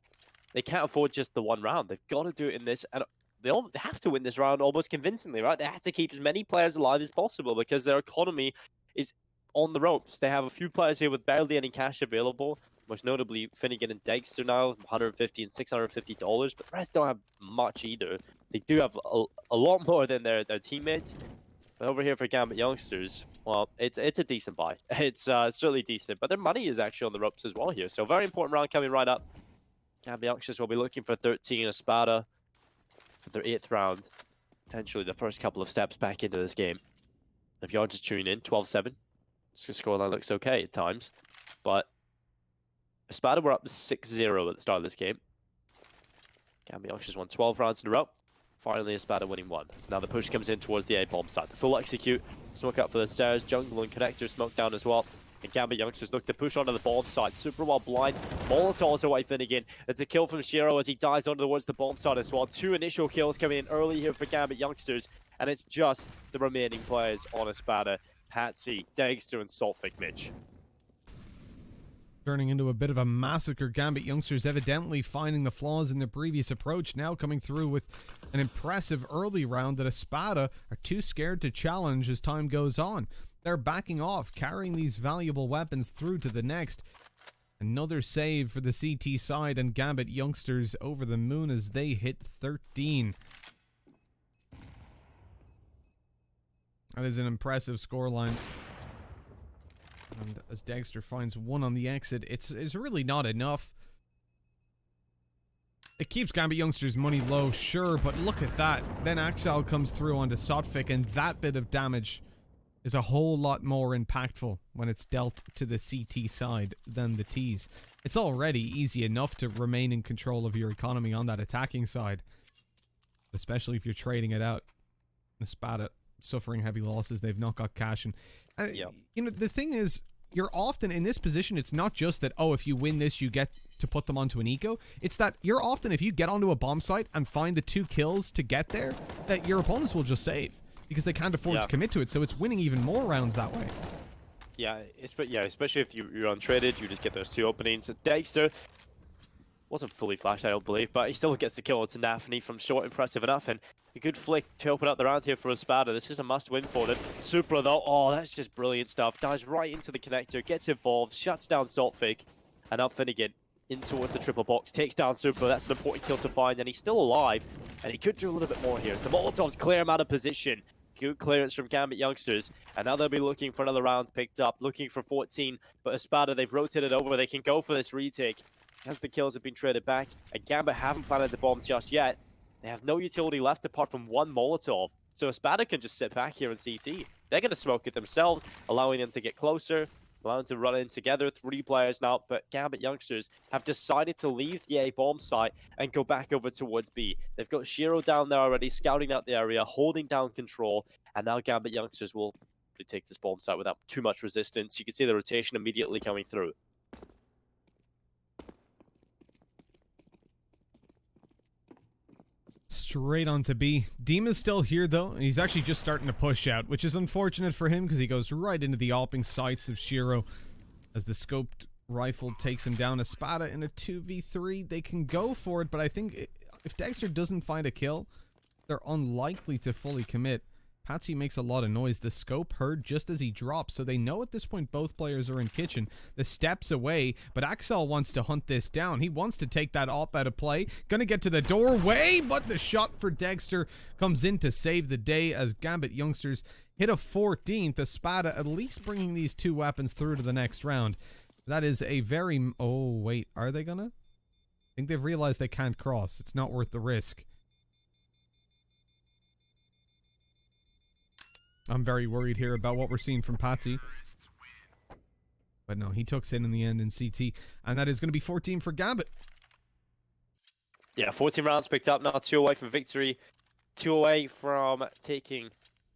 they can't afford just the 1 round. They've got to do it in this, and they have to win this round almost convincingly, right? They have to keep as many players alive as possible because their economy is on the ropes. They have a few players here with barely any cash available, most notably Finnegan and Dexter now, $150 and $650, but the rest don't have much either. They do have a lot more than their teammates. But over here for Gambit youngsters, well, it's a decent buy. It's certainly decent, but their money is actually on the ropes as well here. So very important round coming right up. Gambit youngsters will be looking for 13 ESPADA for their 8th round. Potentially the first couple of steps back into this game. If you're just tuning in, 12-7. The scoreline looks okay at times, but ESPADA were up 6-0 at the start of this game. Gambit Youngsters won 12 rounds in a row. Finally, ESPADA winning one. Now the push comes in towards the A-bomb side. The full execute, smoke up for the stairs, jungle and connector smoke down as well. And Gambit Youngsters look to push onto the bomb side. Super well blind. Molotovs away Finnegan. It's a kill from Shiro as he dies onto towards the bomb side as well. 2 initial kills coming in early here for Gambit Youngsters. And it's just the remaining players on ESPADA. Patsy, Dagster, and Saltfic Mitch. Turning into a bit of a massacre. Gambit Youngsters evidently finding the flaws in the previous approach, now coming through with an impressive early round that ESPADA are too scared to challenge as time goes on. They're backing off, carrying these valuable weapons through to the next. Another save for the CT side, and Gambit Youngsters over the moon as they hit 13. That is an impressive scoreline. And as Dagster finds one on the exit, it's really not enough. It keeps Gambit Youngsters' money low, sure, but look at that. Then Axel comes through onto Sotfik, and that bit of damage is a whole lot more impactful when it's dealt to the CT side than the T's. It's already easy enough to remain in control of your economy on that attacking side, especially if you're trading it out. ESPADA suffering heavy losses, they've not got cash, and you know, the thing is, you're often in this position. It's not just that, oh, if you win this you get to put them onto an eco. It's that you're often, if you get onto a bomb site and find the 2 kills to get there, that your opponents will just save because they can't afford to commit to it, so it's winning even more rounds that way. Yeah, especially if you're untraded, you just get those 2 openings. Dagster wasn't fully flashed, I don't believe, but he still gets the kill. It's a Nafany from short, impressive enough, and a good flick to open up the round here for ESPADA. This is a must-win for them. Supra, though, oh, that's just brilliant stuff. Dives right into the connector, gets involved, shuts down Saltfig, and up Finnegan in towards the triple box, takes down Supra. That's an important kill to find, and he's still alive, and he could do a little bit more here. The Molotovs clear him out of position. Good clearance from Gambit Youngsters, and now they'll be looking for another round picked up, looking for 14, but ESPADA, they've rotated over. They can go for this retake as the kills have been traded back, and Gambit haven't planted the bomb just yet. They have no utility left apart from 1 Molotov, so ESPADA can just sit back here in CT. They're going to smoke it themselves, allowing them to get closer, allowing them to run in together. 3 players now, but Gambit Youngsters have decided to leave the A bomb site and go back over towards B. They've got Shiro down there already, scouting out the area, holding down control, and now Gambit Youngsters will take this bomb site without too much resistance. You can see the rotation immediately coming through. Straight on to B. Dima's still here, though, and he's actually just starting to push out, which is unfortunate for him because he goes right into the AWPing sights of Shiro as the scoped rifle takes him down. ESPADA in a 2v3. They can go for it, but I think if Dagster doesn't find a kill, they're unlikely to fully commit. Patsy makes a lot of noise. The scope heard just as he drops, so they know at this point both players are in kitchen. The steps away, but Axel wants to hunt this down. He wants to take that op out of play. Gonna get to the doorway, but the shot for Dagster comes in to save the day as Gambit Youngsters hit a 14th. ESPADA at least bringing these 2 weapons through to the next round. That is a very... Oh, wait. Are they gonna? I think they've realized they can't cross. It's not worth the risk. I'm very worried here about what we're seeing from Patsy. But no, he took it in the end in CT. And that is going to be 14 for Gambit. Yeah, 14 rounds picked up now, 2 away from victory. 2 away from taking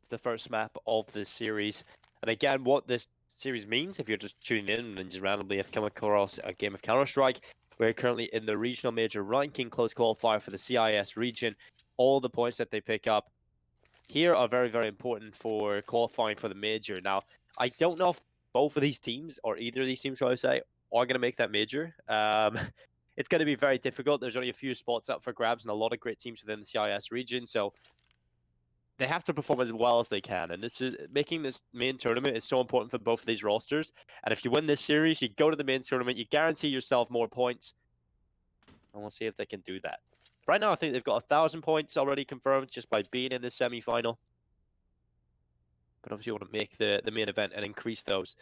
the first map of this series. And again, what this series means, if you're just tuning in and just randomly have come across a game of Counter-Strike, we're currently in the regional major ranking close qualifier for the CIS region. All the points that they pick up here are very, very important for qualifying for the major. Now, I don't know if both of these teams, or either of these teams, shall I say, are going to make that major. It's going to be very difficult. There's only a few spots up for grabs and a lot of great teams within the CIS region, so they have to perform as well as they can. And this is making this main tournament is so important for both of these rosters. And if you win this series, you go to the main tournament, you guarantee yourself more points, and we'll see if they can do that. Right now, I think they've got 1,000 points already confirmed just by being in the semi-final. But obviously, you want to make the main event and increase those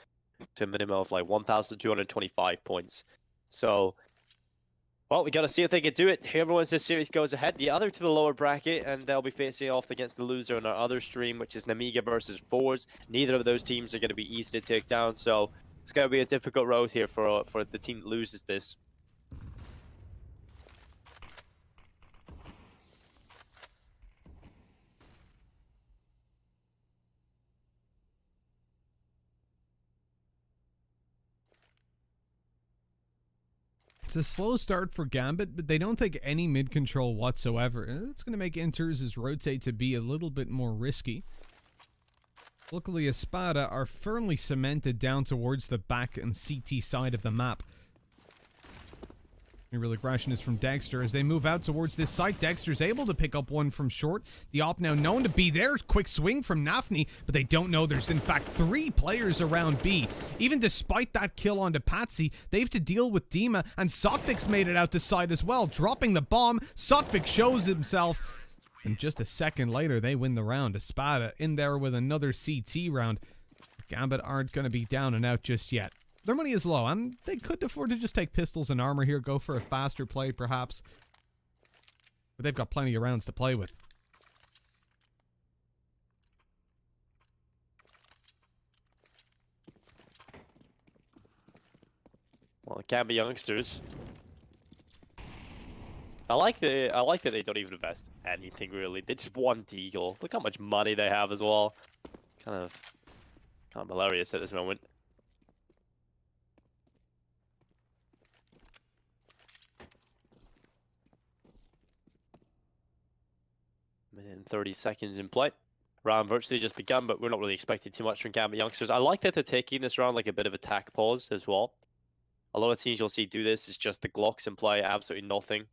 to a minimum of like 1,225 points. So Well, we got to see if they can do it. Whoever wins this series goes ahead. The other to the lower bracket, and they'll be facing off against the loser in our other stream, which is Namiga versus Fours. Neither of those teams are going to be easy to take down, so it's going to be a difficult road here for the team that loses this. It's a slow start for Gambit, but they don't take any mid control whatsoever. It's going to make Inters' rotate to be a little bit more risky. Luckily, ESPADA are firmly cemented down towards the back and CT side of the map. Real aggression is from Dexter as they move out towards this site. Dexter's able to pick up one from short. The op now known to be there. Quick swing from Nafni, but they don't know there's in fact 3 players around B. Even despite that kill onto Patsy, they have to deal with Dima, and Sotvik's made it out to side as well. Dropping the bomb, Sotvik shows himself, and just a second later they win the round. ESPADA in there with another CT round. Gambit aren't going to be down and out just yet. Their money is low, and they could afford to just take pistols and armor here, go for a faster play, perhaps. But they've got plenty of rounds to play with. Well, Gambit youngsters. I like that they don't even invest anything really. They just one deagle. Look how much money they have as well. Kind of hilarious at this moment. Minute and 30 seconds in play. Round virtually just begun, but we're not really expecting too much from Gambit youngsters. I like that they're taking this round like a bit of attack pause as well. A lot of teams you'll see do this is just the Glocks in play, absolutely nothing.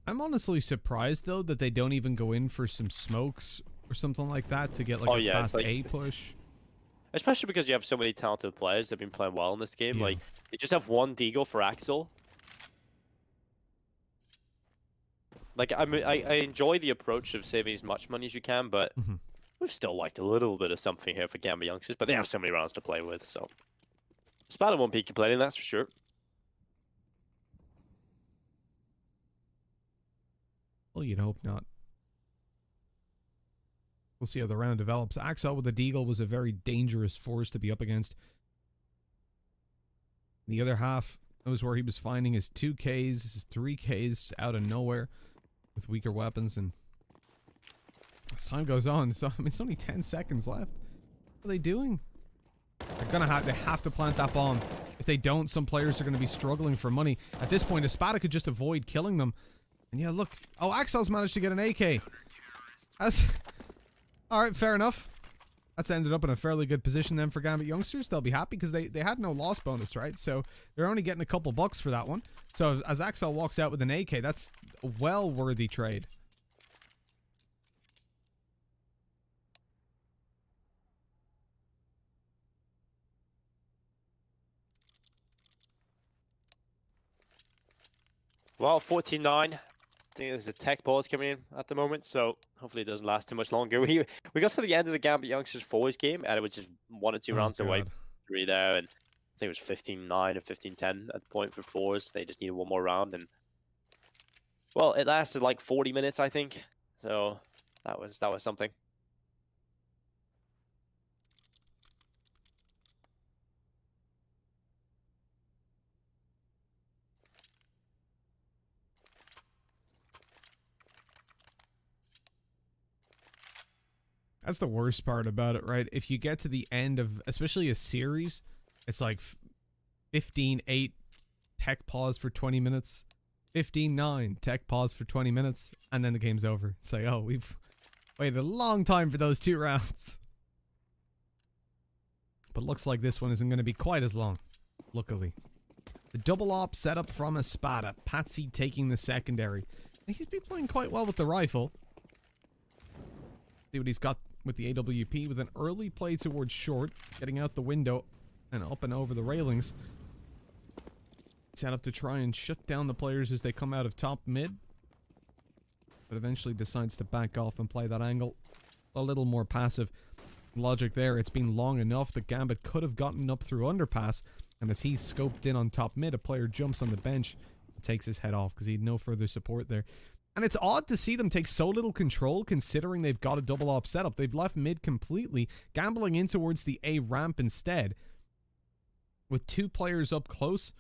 I'm honestly surprised, though, that they don't even go in for some smokes or something like that to get like a fast like, A push. Especially because you have so many talented players that have been playing well in this game. Yeah. Like, they just have one deagle for Axel. Like, I enjoy the approach of saving as much money as you can, but we've still liked a little bit of something here for Gambit youngsters. But they have so many rounds to play with, so ESPADA won't be complaining, that's for sure. Well, you'd hope not. We'll see how the round develops. Axel with the deagle was a very dangerous force to be up against. The other half, that was where he was finding his 2Ks, his 3Ks out of nowhere with weaker weapons. And as time goes on, so I mean, it's only 10 seconds left. What are they doing? They have to plant that bomb. If they don't, some players are going to be struggling for money. At this point, ESPADA could just avoid killing them. And yeah, look. Oh, Axel's managed to get an AK. Alright, fair enough. That's ended up in a fairly good position then for Gambit youngsters. They'll be happy because they had no loss bonus, right? So they're only getting a couple bucks for that one. So as Axel walks out with an AK, that's a well-worthy trade. Well, 49. I think there's a tech pause coming in at the moment, so hopefully it doesn't last too much longer. We got to the end of the Gambit youngsters Fours game, and it was just 1 or 2 rounds away. 3 there, and I think it was 15-9 or 15-10 at the point for Fours. They just needed one more round, and well, it lasted like 40 minutes, I think. So that was something. That's the worst part about it, right? If you get to the end of, especially a series, it's like 15-8, tech pause for 20 minutes, 15-9, tech pause for 20 minutes, and then the game's over. It's like, oh, we've waited a long time for those 2 rounds. But looks like this one isn't going to be quite as long, luckily. The double op setup from ESPADA. Patsy taking the secondary. I think he's been playing quite well with the rifle. See what he's got with the AWP, with an early play towards short, getting out the window and up and over the railings. Set up to try and shut down the players as they come out of top mid. But eventually decides to back off and play that angle a little more passive. Logic there, it's been long enough that Gambit could have gotten up through underpass, and as he's scoped in on top mid, a player jumps on the bench and takes his head off because he had no further support there. And it's odd to see them take so little control considering they've got a double op setup. They've left mid completely, gambling in towards the A ramp instead. With 2 players up close,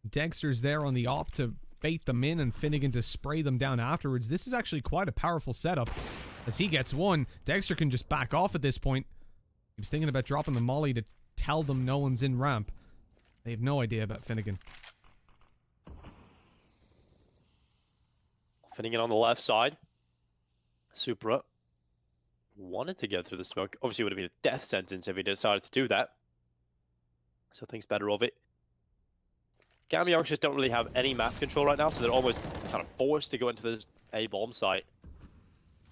Dexter's there on the op to bait them in and Finnegan to spray them down afterwards. This is actually quite a powerful setup. As he gets one, Dexter can just back off at this point. He was thinking about dropping the molly to tell them no one's in ramp. They have no idea about Finnegan. Finnegan on the left side. Supra wanted to get through the smoke. Obviously, it would have been a death sentence if he decided to do that. So thinks better of it. Gambit youngsters don't really have any map control right now, so they're almost kind of forced to go into this A bomb site.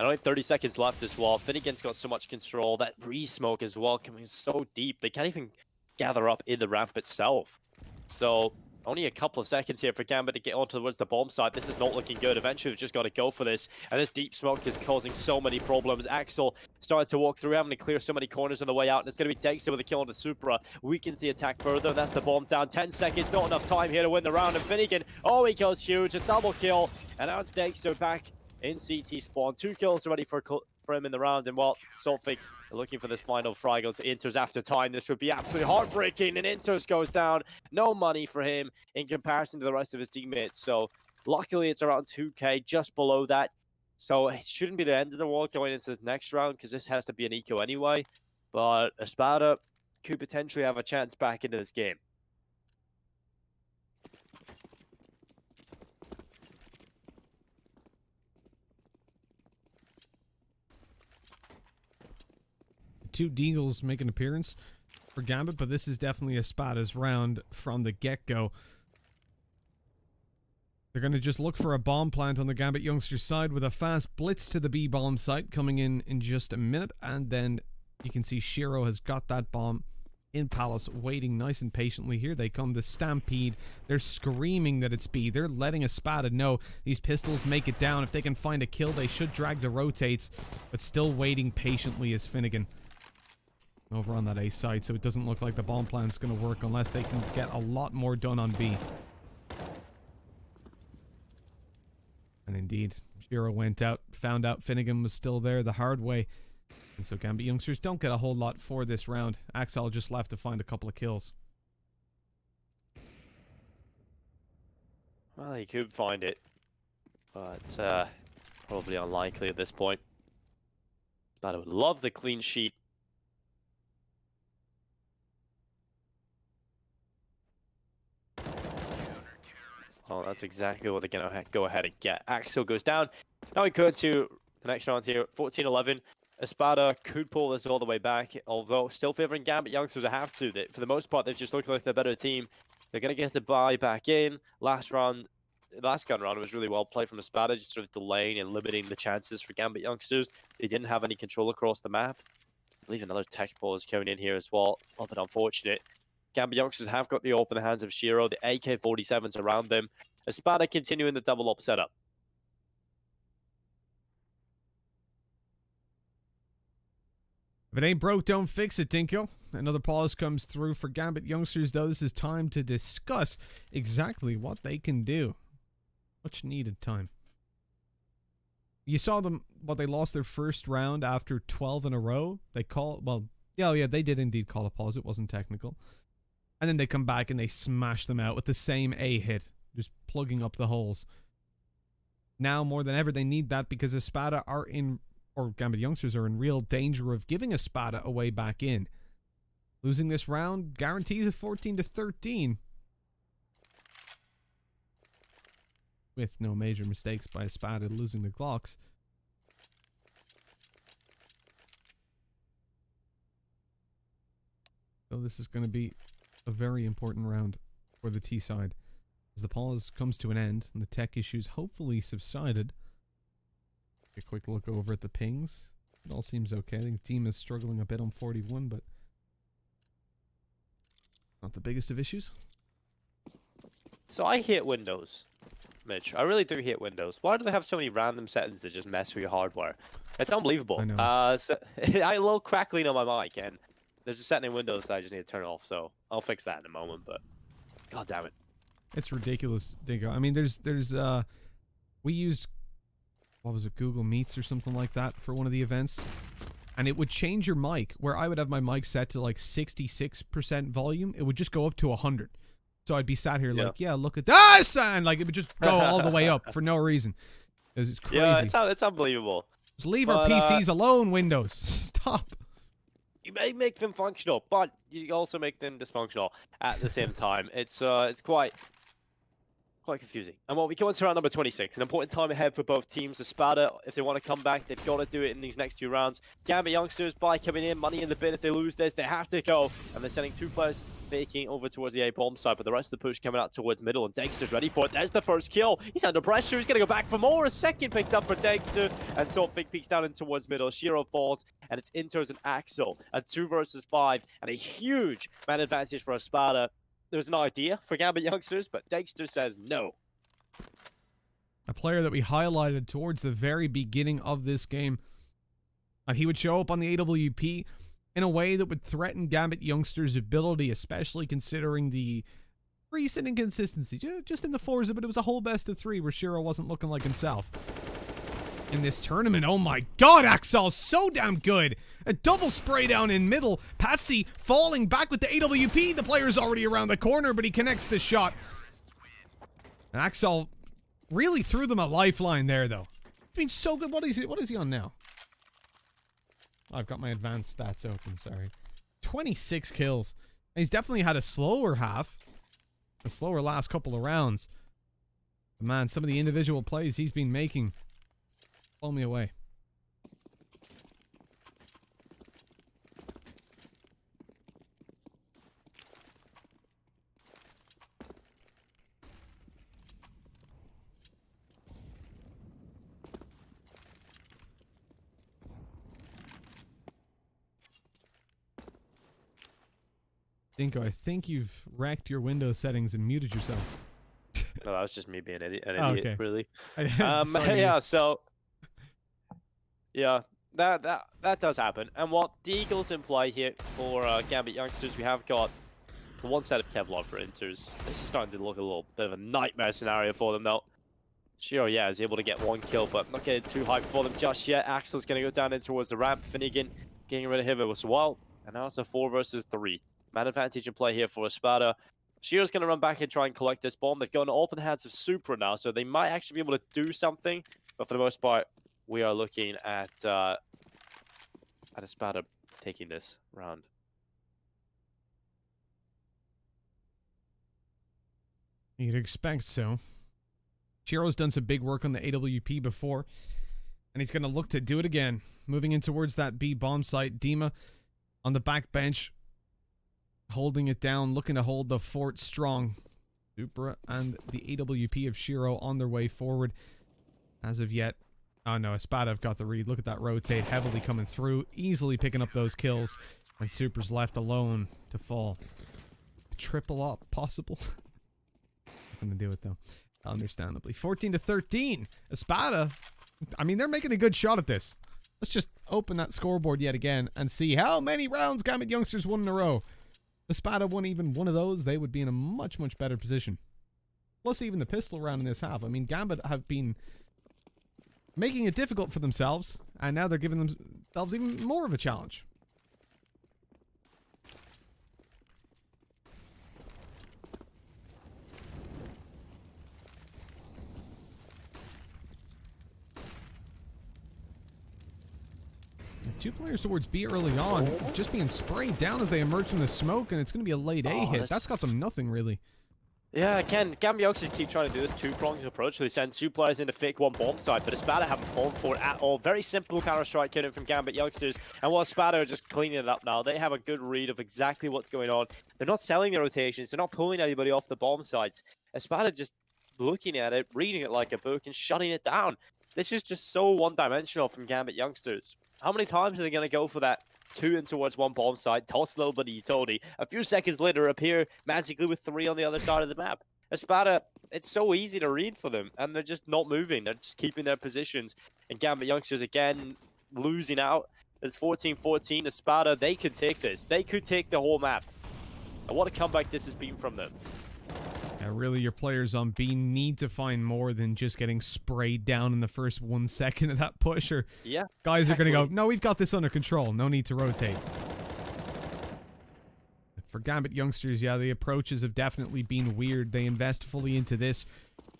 And only 30 seconds left as well. Finnegan's got so much control. That breeze smoke as well coming so deep. They can't even gather up in the ramp itself. So only a couple of seconds here for Gambit to get on towards the bomb site. This is not looking good. Eventually, we've just got to go for this. And this deep smoke is causing so many problems. Axel started to walk through, having to clear so many corners on the way out. And it's going to be Dexter with a kill on the Supra. Weakens the attack further. That's the bomb down. 10 seconds. Not enough time here to win the round. And Finnegan, oh, he goes huge. A double kill. And now it's Dexter back in CT spawn. 2 kills already for him in the round. And well, Solfik looking for this final fraggle to Inters after time. This would be absolutely heartbreaking. And Inters goes down. No money for him in comparison to the rest of his teammates. So luckily it's around 2k, just below that. So it shouldn't be the end of the world going into this next round because this has to be an eco anyway. But ESPADA could potentially have a chance back into this game. Two Deagles make an appearance for Gambit, but this is definitely ESPADA's round from the get-go. They're going to just look for a bomb plant on the Gambit youngsters side with a fast blitz to the B bomb site coming in just a minute, and then you can see Shiro has got that bomb in Palace waiting nice and patiently. Here they come, the Stampede. They're screaming that it's B. They're letting ESPADA know these pistols make it down. If they can find a kill, they should drag the rotates, but still waiting patiently is Finnegan over on that A side, so it doesn't look like the bomb plan's going to work unless they can get a lot more done on B. And indeed, Shiro went out, found out Finnegan was still there the hard way, and so Gambit youngsters don't get a whole lot for this round. Axel just left to find a couple of kills. Well, he could find it, but probably unlikely at this point. But I would love the clean sheet. Oh, that's exactly what they're going to go ahead and get. Axel goes down. Now we go to the next round here, 14-11. ESPADA could pull this all the way back, although still favoring Gambit youngsters. I have to. For the most part, they've just looked like the better team. They're going to get the buy back in. Last gun round was really well played from ESPADA, just sort of delaying and limiting the chances for Gambit youngsters. They didn't have any control across the map. I believe another tech ball is coming in here as well. A bit unfortunate. Gambit youngsters have got the open hands of Shiro, the AK-47s around them. ESPADA continuing the double up setup. If it ain't broke, don't fix it, Dinko. Another pause comes through for Gambit youngsters, though. This is time to discuss exactly what they can do. Much needed time. You saw them, they lost their first round after 12 in a row. They yeah, they did indeed call a pause. It wasn't technical. And then they come back and they smash them out with the same A hit, just plugging up the holes. Now, more than ever, they need that because ESPADA or Gambit youngsters are in real danger of giving ESPADA a way back in. Losing this round guarantees a 14-13. With no major mistakes by ESPADA losing the Glocks. So this is going to be a very important round for the T side. As the pause comes to an end and the tech issues hopefully subsided. A quick look over at the pings. It all seems okay. I think the team is struggling a bit on 41, but not the biggest of issues. So I hate Windows, Mitch. I really do hate Windows. Why do they have so many random settings that just mess with your hardware? It's unbelievable. I know. So I a little crackling on my mic, and there's a setting in Windows that I just need to turn off. So I'll fix that in a moment. But god damn it, It's ridiculous, Dingo. I mean, we used, what was it, Google Meets or something like that for one of the events, and it would change your mic, where I would have my mic set to like 66% volume. It would just go up to 100. So I'd be sat here like, yeah, look at this, and like it would just go all the way up for no reason. It's crazy. Yeah, it's unbelievable. Just leave our PCs alone, Windows. Stop. You may make them functional, but you also make them dysfunctional at the same time. It's quite confusing. And well, we go into round number 26. An important time ahead for both teams. ESPADA, if they want to come back, they've got to do it in these next few rounds. Gambit youngsters, by coming in, money in the bin. If they lose this, they have to go. And they're sending 2 players faking over towards the A bomb side, but the rest of the push coming out towards middle, and Dexter's ready for it. There's the first kill. He's under pressure. He's going to go back for more. A second picked up for Dexter, and so Big peeks down in towards middle. Shiro falls, and it's Inters and Axel. A 2 versus 5, and a huge man advantage for ESPADA. There's an idea for Gambit youngsters, but Dexter says no. A player that we highlighted towards the very beginning of this game. And he would show up on the AWP in a way that would threaten Gambit youngsters' ability, especially considering the recent inconsistency. Just in the Forza, but it was a whole best of 3 where Shiro wasn't looking like himself. In this tournament, oh my god, Axel's so damn good. A double spray down in middle. Patsy falling back with the AWP. The player's already around the corner, but he connects the shot. And Axel really threw them a lifeline there, though. He's been so good. What is he on now? I've got my advanced stats open, sorry. 26 kills. And he's definitely had a slower half. A slower last couple of rounds. But man, some of the individual plays he's been making blow me away. Dinko, I think you've wrecked your Windows settings and muted yourself. No, that was just me being an idiot, really. Sorry. Yeah, so yeah, that does happen. And what the Eagles in play here for Gambit youngsters, we have got one set of Kevlar for Inters. This is starting to look a little bit of a nightmare scenario for them, though. Shiro, yeah, is able to get 1 kill, but not getting too hyped for them just yet. Axel's going to go down in towards the ramp. Finnegan getting rid of him as well. And now it's a 4 versus 3. Man advantage in play here for ESPADA. Shiro's going to run back and try and collect this bomb. They're going to open the hands of Supra now, so they might actually be able to do something. But for the most part, we are looking at ESPADA taking this round. You'd expect so. Shiro's done some big work on the AWP before, and he's going to look to do it again. Moving in towards that B bomb site. Dima on the back bench, holding it down, looking to hold the fort strong. Supra and the AWP of Shiro on their way forward. As of yet, oh no, ESPADA have got the read. Look at that rotate, heavily coming through, easily picking up those kills. And Supra's left alone to fall. Triple up, possible? Not gonna do it though, understandably. 14-13. ESPADA, I mean, they're making a good shot at this. Let's just open that scoreboard yet again and see how many rounds Gambit youngsters won in a row. If ESPADA won even one of those, they would be in a much, much better position. Plus even the pistol round in this half. I mean, Gambit have been making it difficult for themselves, and now they're giving themselves even more of a challenge. Two players towards B early on, just being sprayed down as they emerge from the smoke, and it's going to be a late A hit. That's got them nothing, really. Yeah, again, Gambit youngsters keep trying to do this two-pronged approach. They send 2 players in to fake 1 bomb side, but ESPADA haven't fallen for it at all. Very simple counter-strike killing from Gambit youngsters, and while ESPADA are just cleaning it up now, they have a good read of exactly what's going on. They're not selling their rotations. They're not pulling anybody off the bomb sides. ESPADA just looking at it, reading it like a book, and shutting it down. This is just so one-dimensional from Gambit youngsters. How many times are they going to go for that 2 in towards 1 bomb side, toss a little bit of utility, a few seconds later appear magically with 3 on the other side of the map? ESPADA, it's so easy to read for them, and they're just not moving. They're just keeping their positions. And Gambit youngsters, again, losing out. It's 14-14. ESPADA, they could take this. They could take the whole map. And what a comeback this has been from them. Yeah, really, your players on B need to find more than just getting sprayed down in the first 1 second of that push, or Yeah, guys exactly. are going to go, no, we've got this under control. No need to rotate. For Gambit youngsters, yeah, the approaches have definitely been weird. They invest fully into this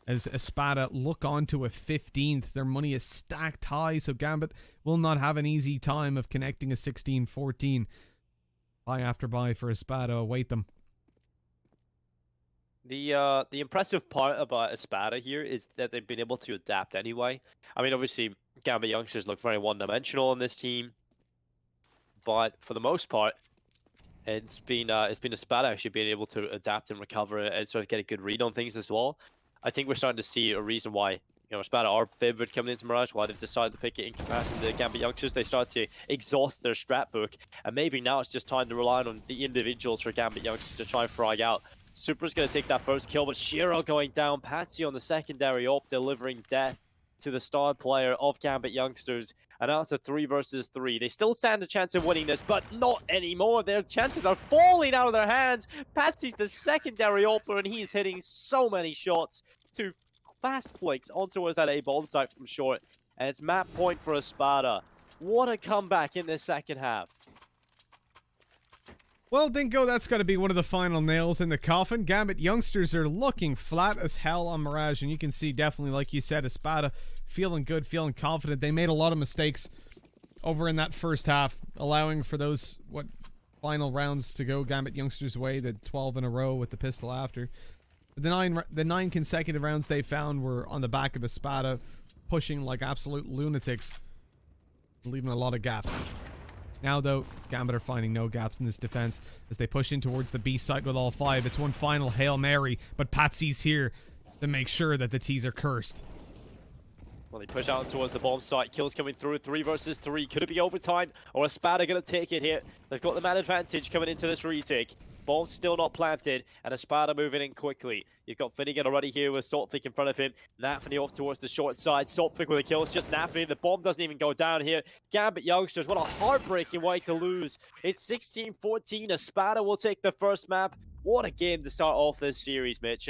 as ESPADA look on to a 15th. Their money is stacked high, so Gambit will not have an easy time of connecting a 16-14. Buy after buy for ESPADA await them. The impressive part about ESPADA here is that they've been able to adapt anyway. I mean, obviously, Gambit youngsters look very one-dimensional on this team, but for the most part, it's been ESPADA actually being able to adapt and recover and sort of get a good read on things as well. I think we're starting to see a reason why ESPADA are favored coming into Mirage, why they've decided to pick it in comparison to the Gambit youngsters. They start to exhaust their strat book, and maybe now it's just time to rely on the individuals for Gambit youngsters to try and frag out. Supra's going to take that first kill, but Shiro going down. Patsy on the secondary op, delivering death to the star player of Gambit youngsters. And now it's a 3 versus 3. They still stand a chance of winning this, but not anymore. Their chances are falling out of their hands. Patsy's the secondary opener, and he is hitting so many shots. 2 fast flicks on towards that A bomb site from short. And it's map point for ESPADA. What a comeback in this second half. Well, Dinko, that's got to be one of the final nails in the coffin. Gambit youngsters are looking flat as hell on Mirage, and you can see definitely, like you said, ESPADA feeling good, feeling confident. They made a lot of mistakes over in that first half, allowing for those, final rounds to go Gambit youngsters' way, the 12 in a row with the pistol after. The 9 consecutive rounds they found were on the back of ESPADA, pushing like absolute lunatics, leaving a lot of gaps. Now, though, Gambit are finding no gaps in this defense as they push in towards the B site with all 5. It's one final Hail Mary, but Patsy's here to make sure that the T's are cursed. Well, they push out towards the bomb site. Kills coming through. 3 versus 3. Could it be overtime? Or ESPADA going to take it here? They've got the man advantage coming into this retake. Bomb still not planted, and ESPADA moving in quickly. You've got Finnegan already here with Saltfik in front of him. Nafany off towards the short side. Saltfik with a kill. It's just Nafany. The bomb doesn't even go down here. Gambit youngsters, what a heartbreaking way to lose. It's 16-14. ESPADA will take the first map. What a game to start off this series, Mitch.